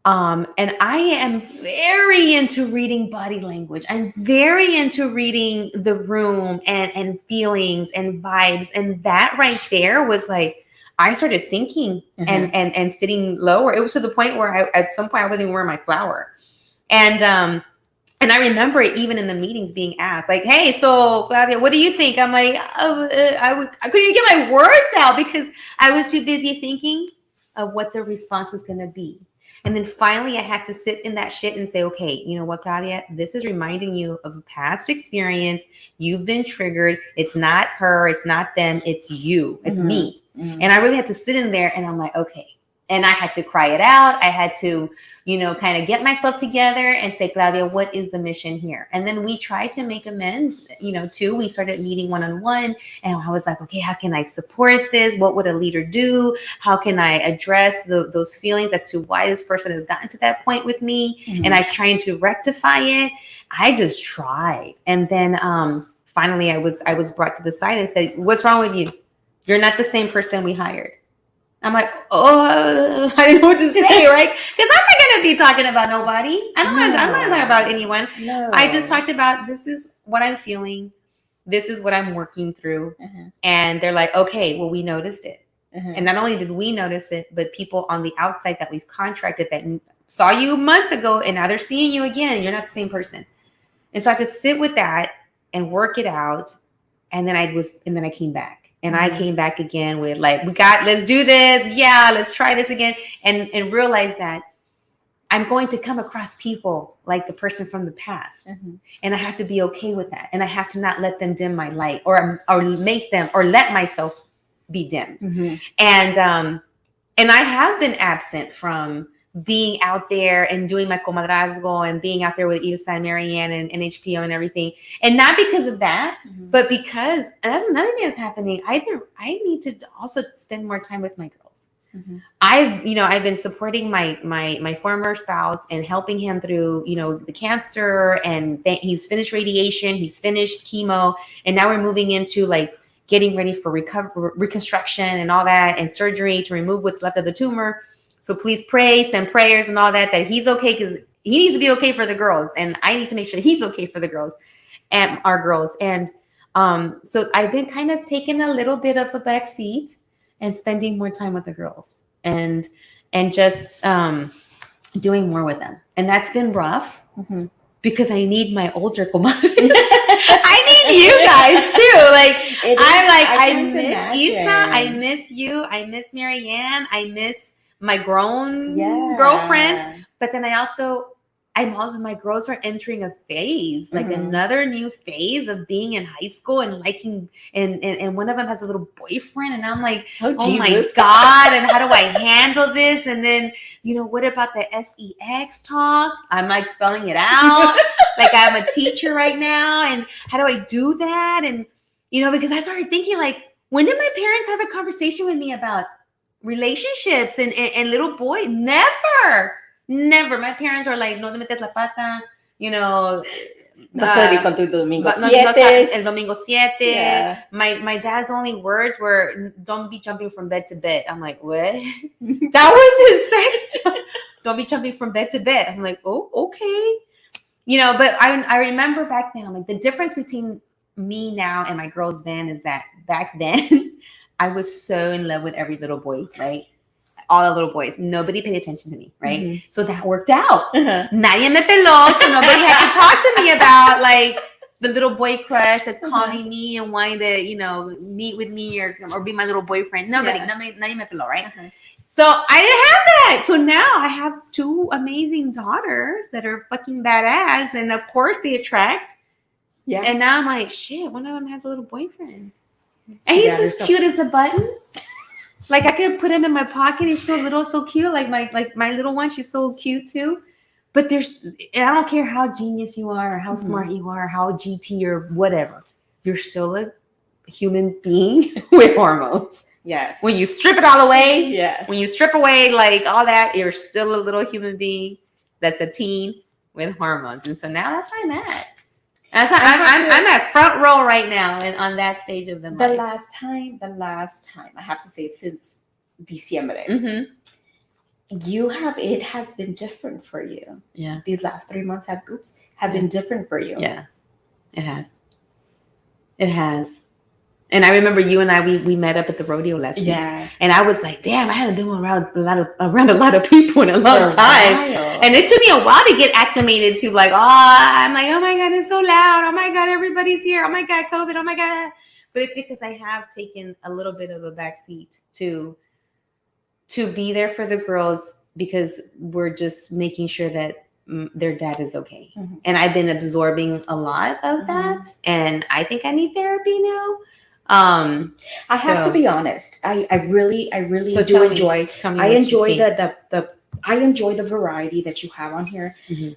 And I am very into reading body language. I'm very into reading the room and feelings and vibes. And that right there was like, I started sinking and sitting lower. It was to the point where at some point I wasn't even wearing my flower. And I remember it even in the meetings being asked like, hey, so Claudia, what do you think? I'm like, I couldn't even get my words out because I was too busy thinking of what the response was going to be. And then finally I had to sit in that shit and say, okay, you know what, Claudia, this is reminding you of a past experience. You've been triggered. It's not her. It's not them. It's you. It's me. And I really had to sit in there and I'm like, okay. I had to cry it out. I had to, kind of get myself together and say, Claudia, what is the mission here? And then we tried to make amends, too. We started meeting one-on-one, and I was like, okay, how can I support this? What would a leader do? How can I address those feelings as to why this person has gotten to that point with me? Mm-hmm. And I was trying to rectify it. I just tried. And then finally I was brought to the side and said, what's wrong with you? You're not the same person we hired. I'm like, oh, I didn't know what to say, right? Because I'm not going to be talking about nobody. I'm not talking about anyone. No. I just talked about, this is what I'm feeling. This is what I'm working through. Uh-huh. And they're like, okay, well, we noticed it. Uh-huh. And not only did we notice it, but people on the outside that we've contracted that saw you months ago, and now they're seeing you again. You're not the same person. And so I had to sit with that and work it out. And then I came back. And I came back again with like, let's do this. Yeah, let's try this again. And realize that I'm going to come across people like the person from the past. Mm-hmm. And I have to be okay with that. And I have to not let them dim my light or make them or let myself be dimmed. Mm-hmm. And I have been absent from being out there and doing my comadrazgo and being out there with Ilsa and Marianne and HPO and everything. And not because of that, but because, and that's another thing that's happening. I need to also spend more time with my girls. Mm-hmm. I've been supporting my former spouse and helping him through, the cancer, and he's finished radiation, he's finished chemo. And now we're moving into like getting ready for reconstruction and all that, and surgery to remove what's left of the tumor. So please pray, send prayers and all that he's okay, because he needs to be okay for the girls. And I need to make sure he's okay for the girls and our girls. And so I've been kind of taking a little bit of a back seat and spending more time with the girls and just doing more with them. And that's been rough because I need my older comadres. I need you guys too. Like, I miss Isa. I miss you. I miss Marianne. I miss my grown girlfriend, but then my girls are entering a phase, like another new phase of being in high school and liking, and one of them has a little boyfriend, and I'm like, oh my God, and how do I handle this? And then, what about the sex talk? I'm like spelling it out, like I'm a teacher right now, and how do I do that? And, because I started thinking, like, when did my parents have a conversation with me about relationships and little boys? Never. My parents are like, no te metes la pata, no salir con tu domingo 7. El domingo 7. Yeah. My dad's only words were, don't be jumping from bed to bed. I'm like, what? That was his sex talk. Don't be jumping from bed to bed. I'm like, oh, okay. But I remember back then, I'm like, the difference between me now and my girls then is that back then I was so in love with every little boy, right? All the little boys. Nobody paid attention to me, right? Mm-hmm. So that worked out. Nadie me peló, so nobody had to talk to me about like the little boy crush that's calling me and wanting to, meet with me or be my little boyfriend. Nobody nadie me peló, right? So I didn't have that. So now I have 2 amazing daughters that are fucking badass, and of course they attract. Yeah. And now I'm like, shit, one of them has a little boyfriend. And he's just cute as a button. Like, I could put him in my pocket. He's so little, so cute. Like my little one, she's so cute too. But I don't care how genius you are, or how smart you are, or how GT or whatever. You're still a human being with hormones. Yes. When you strip it all away, yes. When you strip away like all that, you're still a little human being that's a teen with hormones. And so now that's where I'm at. I'm at front row right now and on that stage of the life. The last time, I have to say, since Diciembre, it has been different for you. Yeah. These last 3 months have been different for you. Yeah, it has. And I remember you and I, we met up at the rodeo last week. Yeah. And I was like, damn, I haven't been around a lot of people in a long time. And it took me a while to get acclimated to like, I'm like, oh my God, it's so loud. Oh my God, everybody's here. Oh my God, COVID. Oh my God. But it's because I have taken a little bit of a backseat to be there for the girls, because we're just making sure that their dad is okay. And I've been absorbing a lot of that. And I think I need therapy now. I have to be honest. I really So do enjoy. Tell me I what enjoy you see. I enjoy the variety that you have on here. Mhm.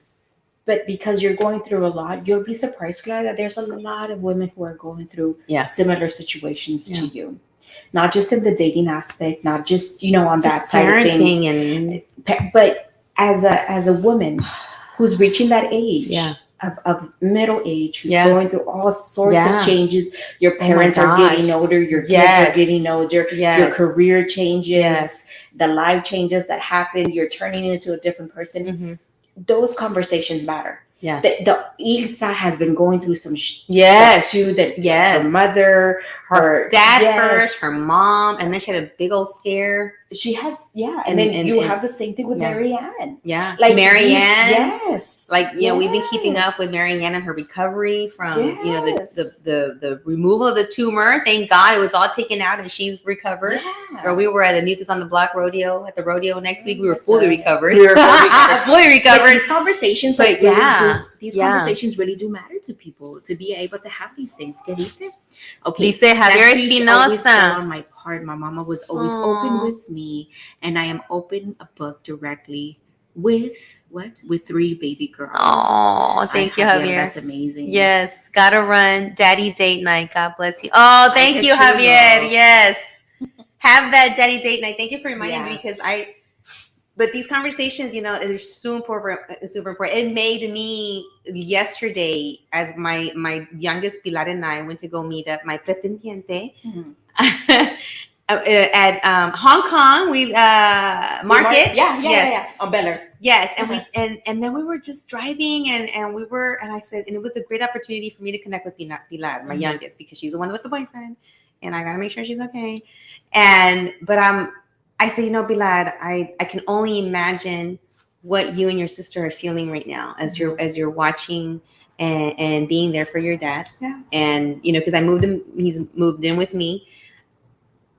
But because you're going through a lot, you'll be surprised, Clara, that there's a lot of women who are going through similar situations to you. Not just in the dating aspect, not just, on Just that side of things. But as a woman who's reaching that age of middle age, who's going through all sorts of changes. Your parents are getting older, your kids are getting older, your career changes, the life changes that happen, you're turning into a different person. Mm-hmm. Those conversations matter. Yeah. The Ilsa has been going through some stuff too. That her mother, her dad first, her mom, and then she had a big old scare. She has, and then you have the same thing with Marianne. Yeah, like Marianne. Like we've been keeping up with Marianne and her recovery from the removal of the tumor. Thank God it was all taken out and she's recovered. Or we were at the New Kids on the Block rodeo at the rodeo next week. We were fully recovered. We were fully recovered. These conversations, these conversations really do matter to people, to be able to have these things. ¿Qué dice? Okay, dice Javier Espinosa. On my part, my mama was always open with me, and I am open a book directly with 3 baby girls. Oh, thank you, Javier. That's amazing. Yes, gotta run. Daddy date night. God bless you. Oh, thank you, Javier. Yes, have that daddy date night. Thank you for reminding me because But these conversations, they're super important. It made me yesterday, as my youngest Pilar and I went to go meet up my pretendiente at Hong Kong. We market. On Beller. Yes, and and then we were just driving, and I said, and it was a great opportunity for me to connect with Pilar, my youngest, because she's the one with the boyfriend, and I gotta make sure she's okay. But I say, Pilar, I can only imagine what you and your sister are feeling right now as you're watching and being there for your dad. Yeah. And because he's moved in with me,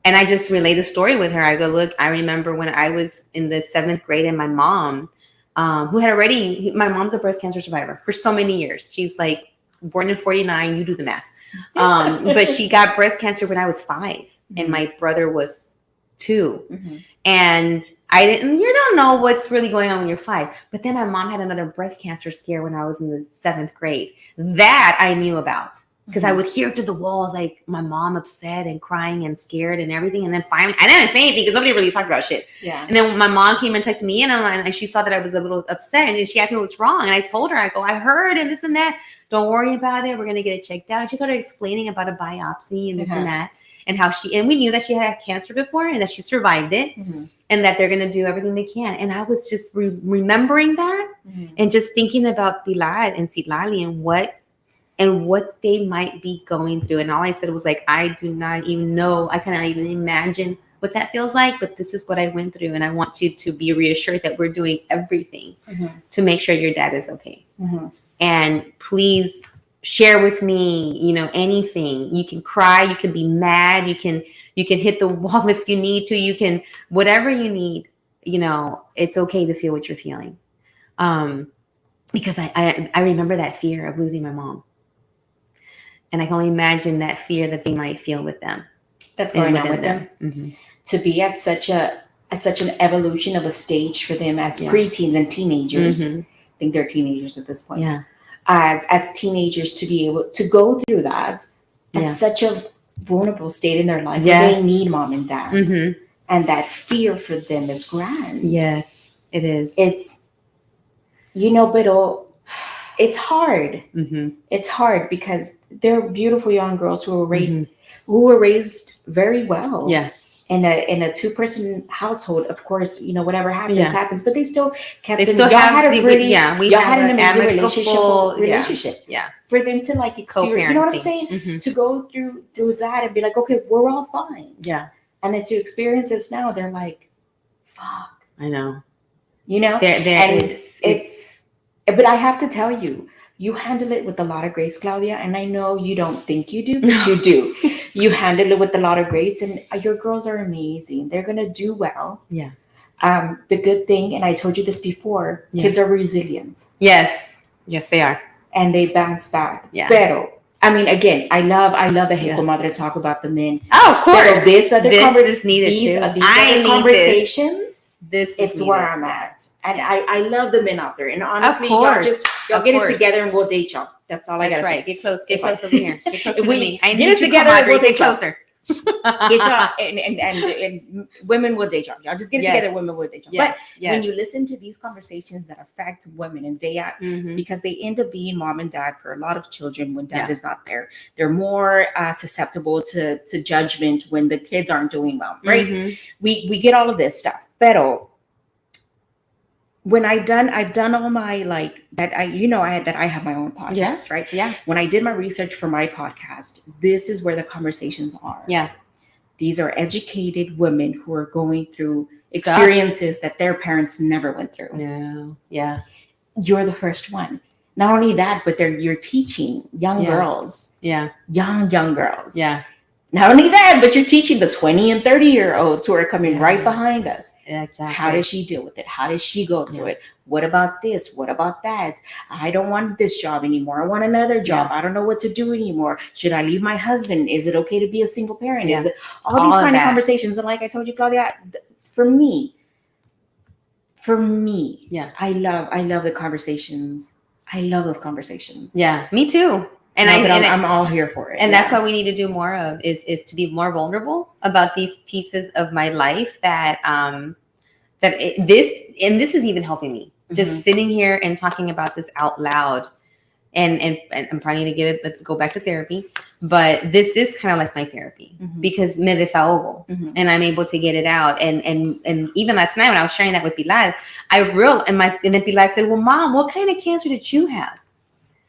and I just relayed the story with her. I go, look, I remember when I was in the 7th grade, and my mom, my mom's a breast cancer survivor for so many years. She's like born in 49. You do the math. But she got breast cancer when I was 5, and my brother was 2. And you don't know what's really going on when you're 5. But then my mom had another breast cancer scare when I was in the 7th grade. That I knew about because I would hear through the walls, like my mom upset and crying and scared and everything. And then finally, I didn't say anything because nobody really talked about shit. Yeah. And then my mom came and tucked me in and she saw that I was a little upset and she asked me what was wrong. And I told her, I go, I heard and this and that. Don't worry about it. We're going to get it checked out. And she started explaining about a biopsy and this and that. And and we knew that she had cancer before and that she survived it and that they're going to do everything they can. And I was just remembering that and just thinking about Pilar and Citlali and what they might be going through. And all I said was like, I do not even know. I cannot even imagine what that feels like, but this is what I went through. And I want you to be reassured that we're doing everything to make sure your dad is okay. And please share with me, anything. You can cry, you can be mad, you can hit the wall if you need to, you can, whatever you need, it's okay to feel what you're feeling. Because I remember that fear of losing my mom. And I can only imagine that fear that they might feel with them. That's going on with them. To be at such an evolution of a stage for them as preteens and teenagers. I think they're teenagers at this point. Yeah. As teenagers to be able to go through that at such a vulnerable state in their life where they need mom and dad. And that fear for them is grand. Yes, it is. It's, but it's hard. It's hard because they're beautiful young girls who were raised very well. Yeah. In a 2-person household, of course, whatever happens, but they still kept they still had an amazing relationship. Yeah. For them to like experience, you know what I'm saying? To go through that and be like, okay, we're all fine. Yeah. And then to experience this now, they're like, fuck. I know. But I have to tell you, you handle it with a lot of grace, Claudia. And I know you don't think you do, but you do. You handle it with a lot of grace, and your girls are amazing. They're going to do well. Yeah. The good thing, and I told you this before, kids are resilient. Yes. Yes, they are. And they bounce back. Yeah. Pero I mean, again, I love the Hey Comadre talk about the men. Oh, of course. But this is needed too. These other conversations. This it's where I'm at, and I love the men out there. And honestly, y'all get it together and we'll date y'all. That's all I gotta say. Get close over here. Get closer to me. I get it together and we'll date closer. Get y'all and women will date y'all. Y'all just get it together. Women will date y'all. But when you listen to these conversations that affect women and day out, because they end up being mom and dad for a lot of children when dad is not there, they're more susceptible to judgment when the kids aren't doing well. Right? We get all of this stuff, but when I've done all my I have my own podcast, right? Yeah. When I did my research for my podcast, this is where the conversations are. Yeah. These are educated women who are going through experiences that their parents never went through. No. Yeah. You're the first one. Not only that, but you're teaching young girls. Yeah. Young girls. Yeah. Not only that, but you're teaching the 20 and 30-year-olds who are coming right behind us. Yeah, exactly. How does she deal with it? How does she go through it? What about this? What about that? I don't want this job anymore. I want another job. I don't know what to do anymore. Should I leave my husband? Is it okay to be a single parent? Is it all these kind of conversations? And like I told you, Claudia, for me, I love the conversations. I love those conversations. Yeah, me too. And I'm all here for it. And that's what we need to do more of is to be more vulnerable about these pieces of my life this is even helping me. Just sitting here and talking about this out loud. And I'm trying to go back to therapy, but this is kind of like my therapy because me desahogo and I'm able to get it out. And even last night when I was sharing that with Pilar, and then Pilar said, "Well, Mom, what kind of cancer did you have?"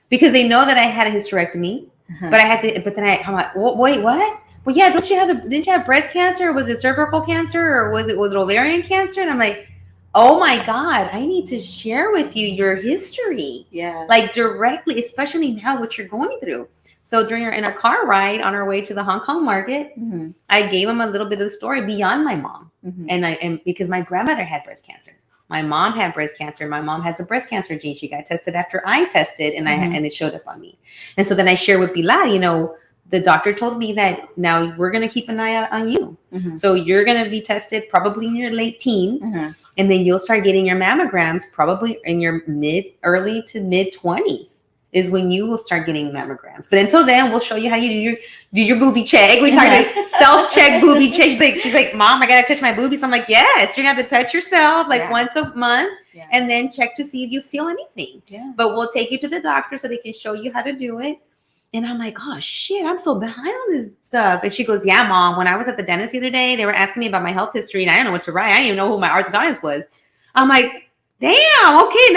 Because they know that I had a hysterectomy, but I'm like, wait, what? Well, yeah, didn't you have breast cancer? Or was it cervical cancer or was it ovarian cancer? And I'm like, oh my God, I need to share with you your history. Yeah. Like directly, especially now what you're going through. So in our car ride on our way to the Hong Kong market, I gave him a little bit of the story beyond my mom. And because my grandmother had breast cancer. My mom had breast cancer. My mom has a breast cancer gene. She got tested after I tested and and it showed up on me. And so then I share with Pilar, the doctor told me that now we're going to keep an eye out on you. So you're going to be tested probably in your late teens. And then you'll start getting your mammograms probably in your early to mid 20s is when you will start getting mammograms. But until then, we'll show you how you do your booby check. We talk about self-check booby check. She's like, Mom, I got to touch my boobies. I'm like, yes, you're going to have to touch yourself once a month and then check to see if you feel anything. Yeah. But we'll take you to the doctor so they can show you how to do it. And I'm like, oh shit, I'm so behind on this stuff. And she goes, yeah, Mom, when I was at the dentist the other day, they were asking me about my health history and I didn't know what to write. I didn't even know who my orthodontist was. I'm like, damn, okay,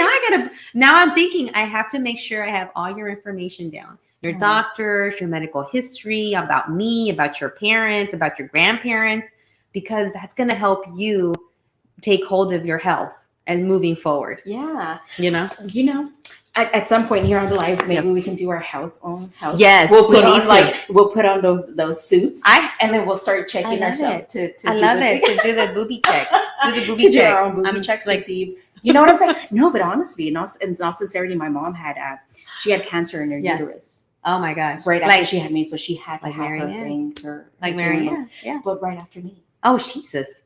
now I'm thinking I have to make sure I have all your information down. Your doctors, your medical history, about me, about your parents, about your grandparents, because that's going to help you take hold of your health and moving forward. Yeah. At some point here on the live, maybe we can do our own health. Yes, we'll put on those suits, and then we'll start checking ourselves to do the booby check, do the booby check, do our own booby checks to see. You know what I'm saying? No, but honestly, in all sincerity, my mom she had cancer in her uterus. Oh my gosh! Right after she had me, so she had to have Marianne. her thing. Like Marianne, but right after me. Oh Jesus!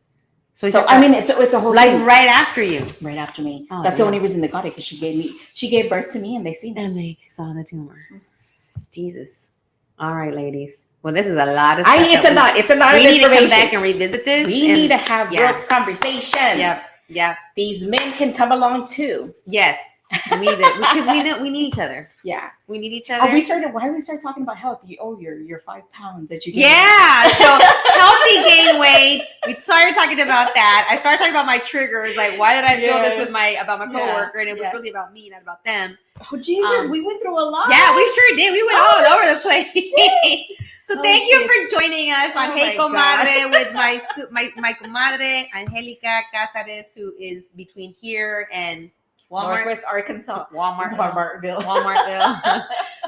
So I mean, it's a whole thing. Right after you. Right after me. Oh, that's the only reason they got it because she gave birth to me and they seen it. And they saw the tumor. Jesus. All right, ladies. Well, this is a lot of stuff. It's a lot. It's a lot of information. We need to come back back and revisit this. We need to have real conversations. Yep. These men can come along too. Yes. We need it because we need each other. Yeah. We need each other. Why did we start talking about health? Your 5 pounds that you gained. Yeah. So healthy gain weight. We started talking about that. I started talking about my triggers. Like, why did I feel this about my coworker? And it was really about me, not about them. Oh, Jesus. We went through a lot. Yeah, we sure did. We went all over the place. So thank you for joining us on Hey Comadre with my comadre, Angelica Cázares, who is between here and Walmart. Northwest Arkansas. Walmartville.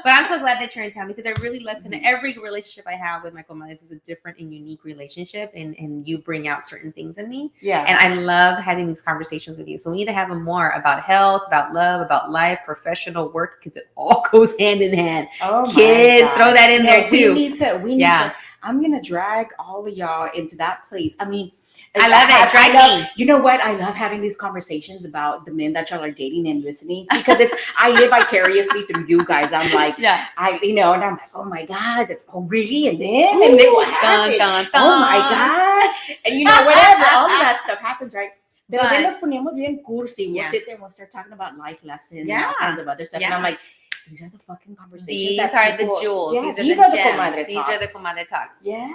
But I'm so glad that you're in town because I really love every relationship I have with my comadres is a different and unique relationship, and you bring out certain things in me. Yeah. And I love having these conversations with you. So we need to have them more about health, about love, about life, professional work, because it all goes hand in hand. Oh, kids, throw that in there too. We need to. I'm gonna drag all of y'all into that place. I mean, I love it. Drag me. You know what? I love having these conversations about the men that y'all are dating and listening, because I live vicariously through you guys. I'm like, and I'm like, oh my God, really? And then what happened? Oh my God. And whatever, all of that stuff happens, right? Pero then nos poníamos bien cursi. We'll sit there and we'll start talking about life lessons and all kinds of other stuff. And I'm like, these are the fucking conversations. These are the jewels. Yeah, these are the comadre talks. These are the comadre talks. Yeah.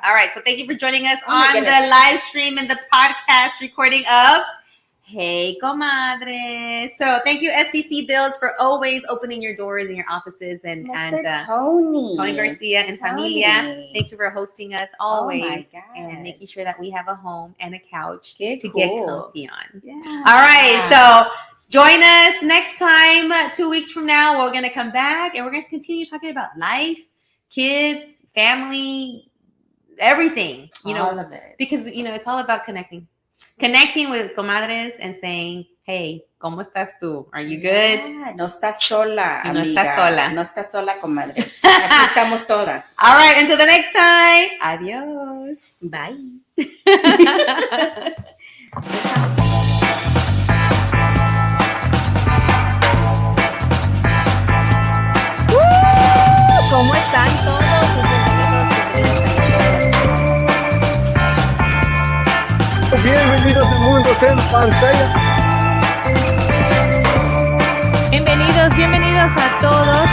All right. So thank you for joining us on the live stream and the podcast recording of Hey Comadre. So thank you, STC Bills, for always opening your doors and your offices, and Tony Garcia and Familia. Thank you for hosting us always and making sure that we have a home and a couch to get comfy on. Yeah. All right. So join us next time, 2 weeks from now. We're going to come back and we're going to continue talking about life, kids, family, everything. All of it. Because, it's all about connecting with comadres and saying, hey, ¿cómo estás tú? Are you good? Yeah, no estás sola, amiga. No estás sola. No estás sola, comadre. Aquí estamos todas. All right. Until the next time. Adios. Bye. ¿Cómo están todos? Bienvenidos al mundo en pantalla. Bienvenidos a todos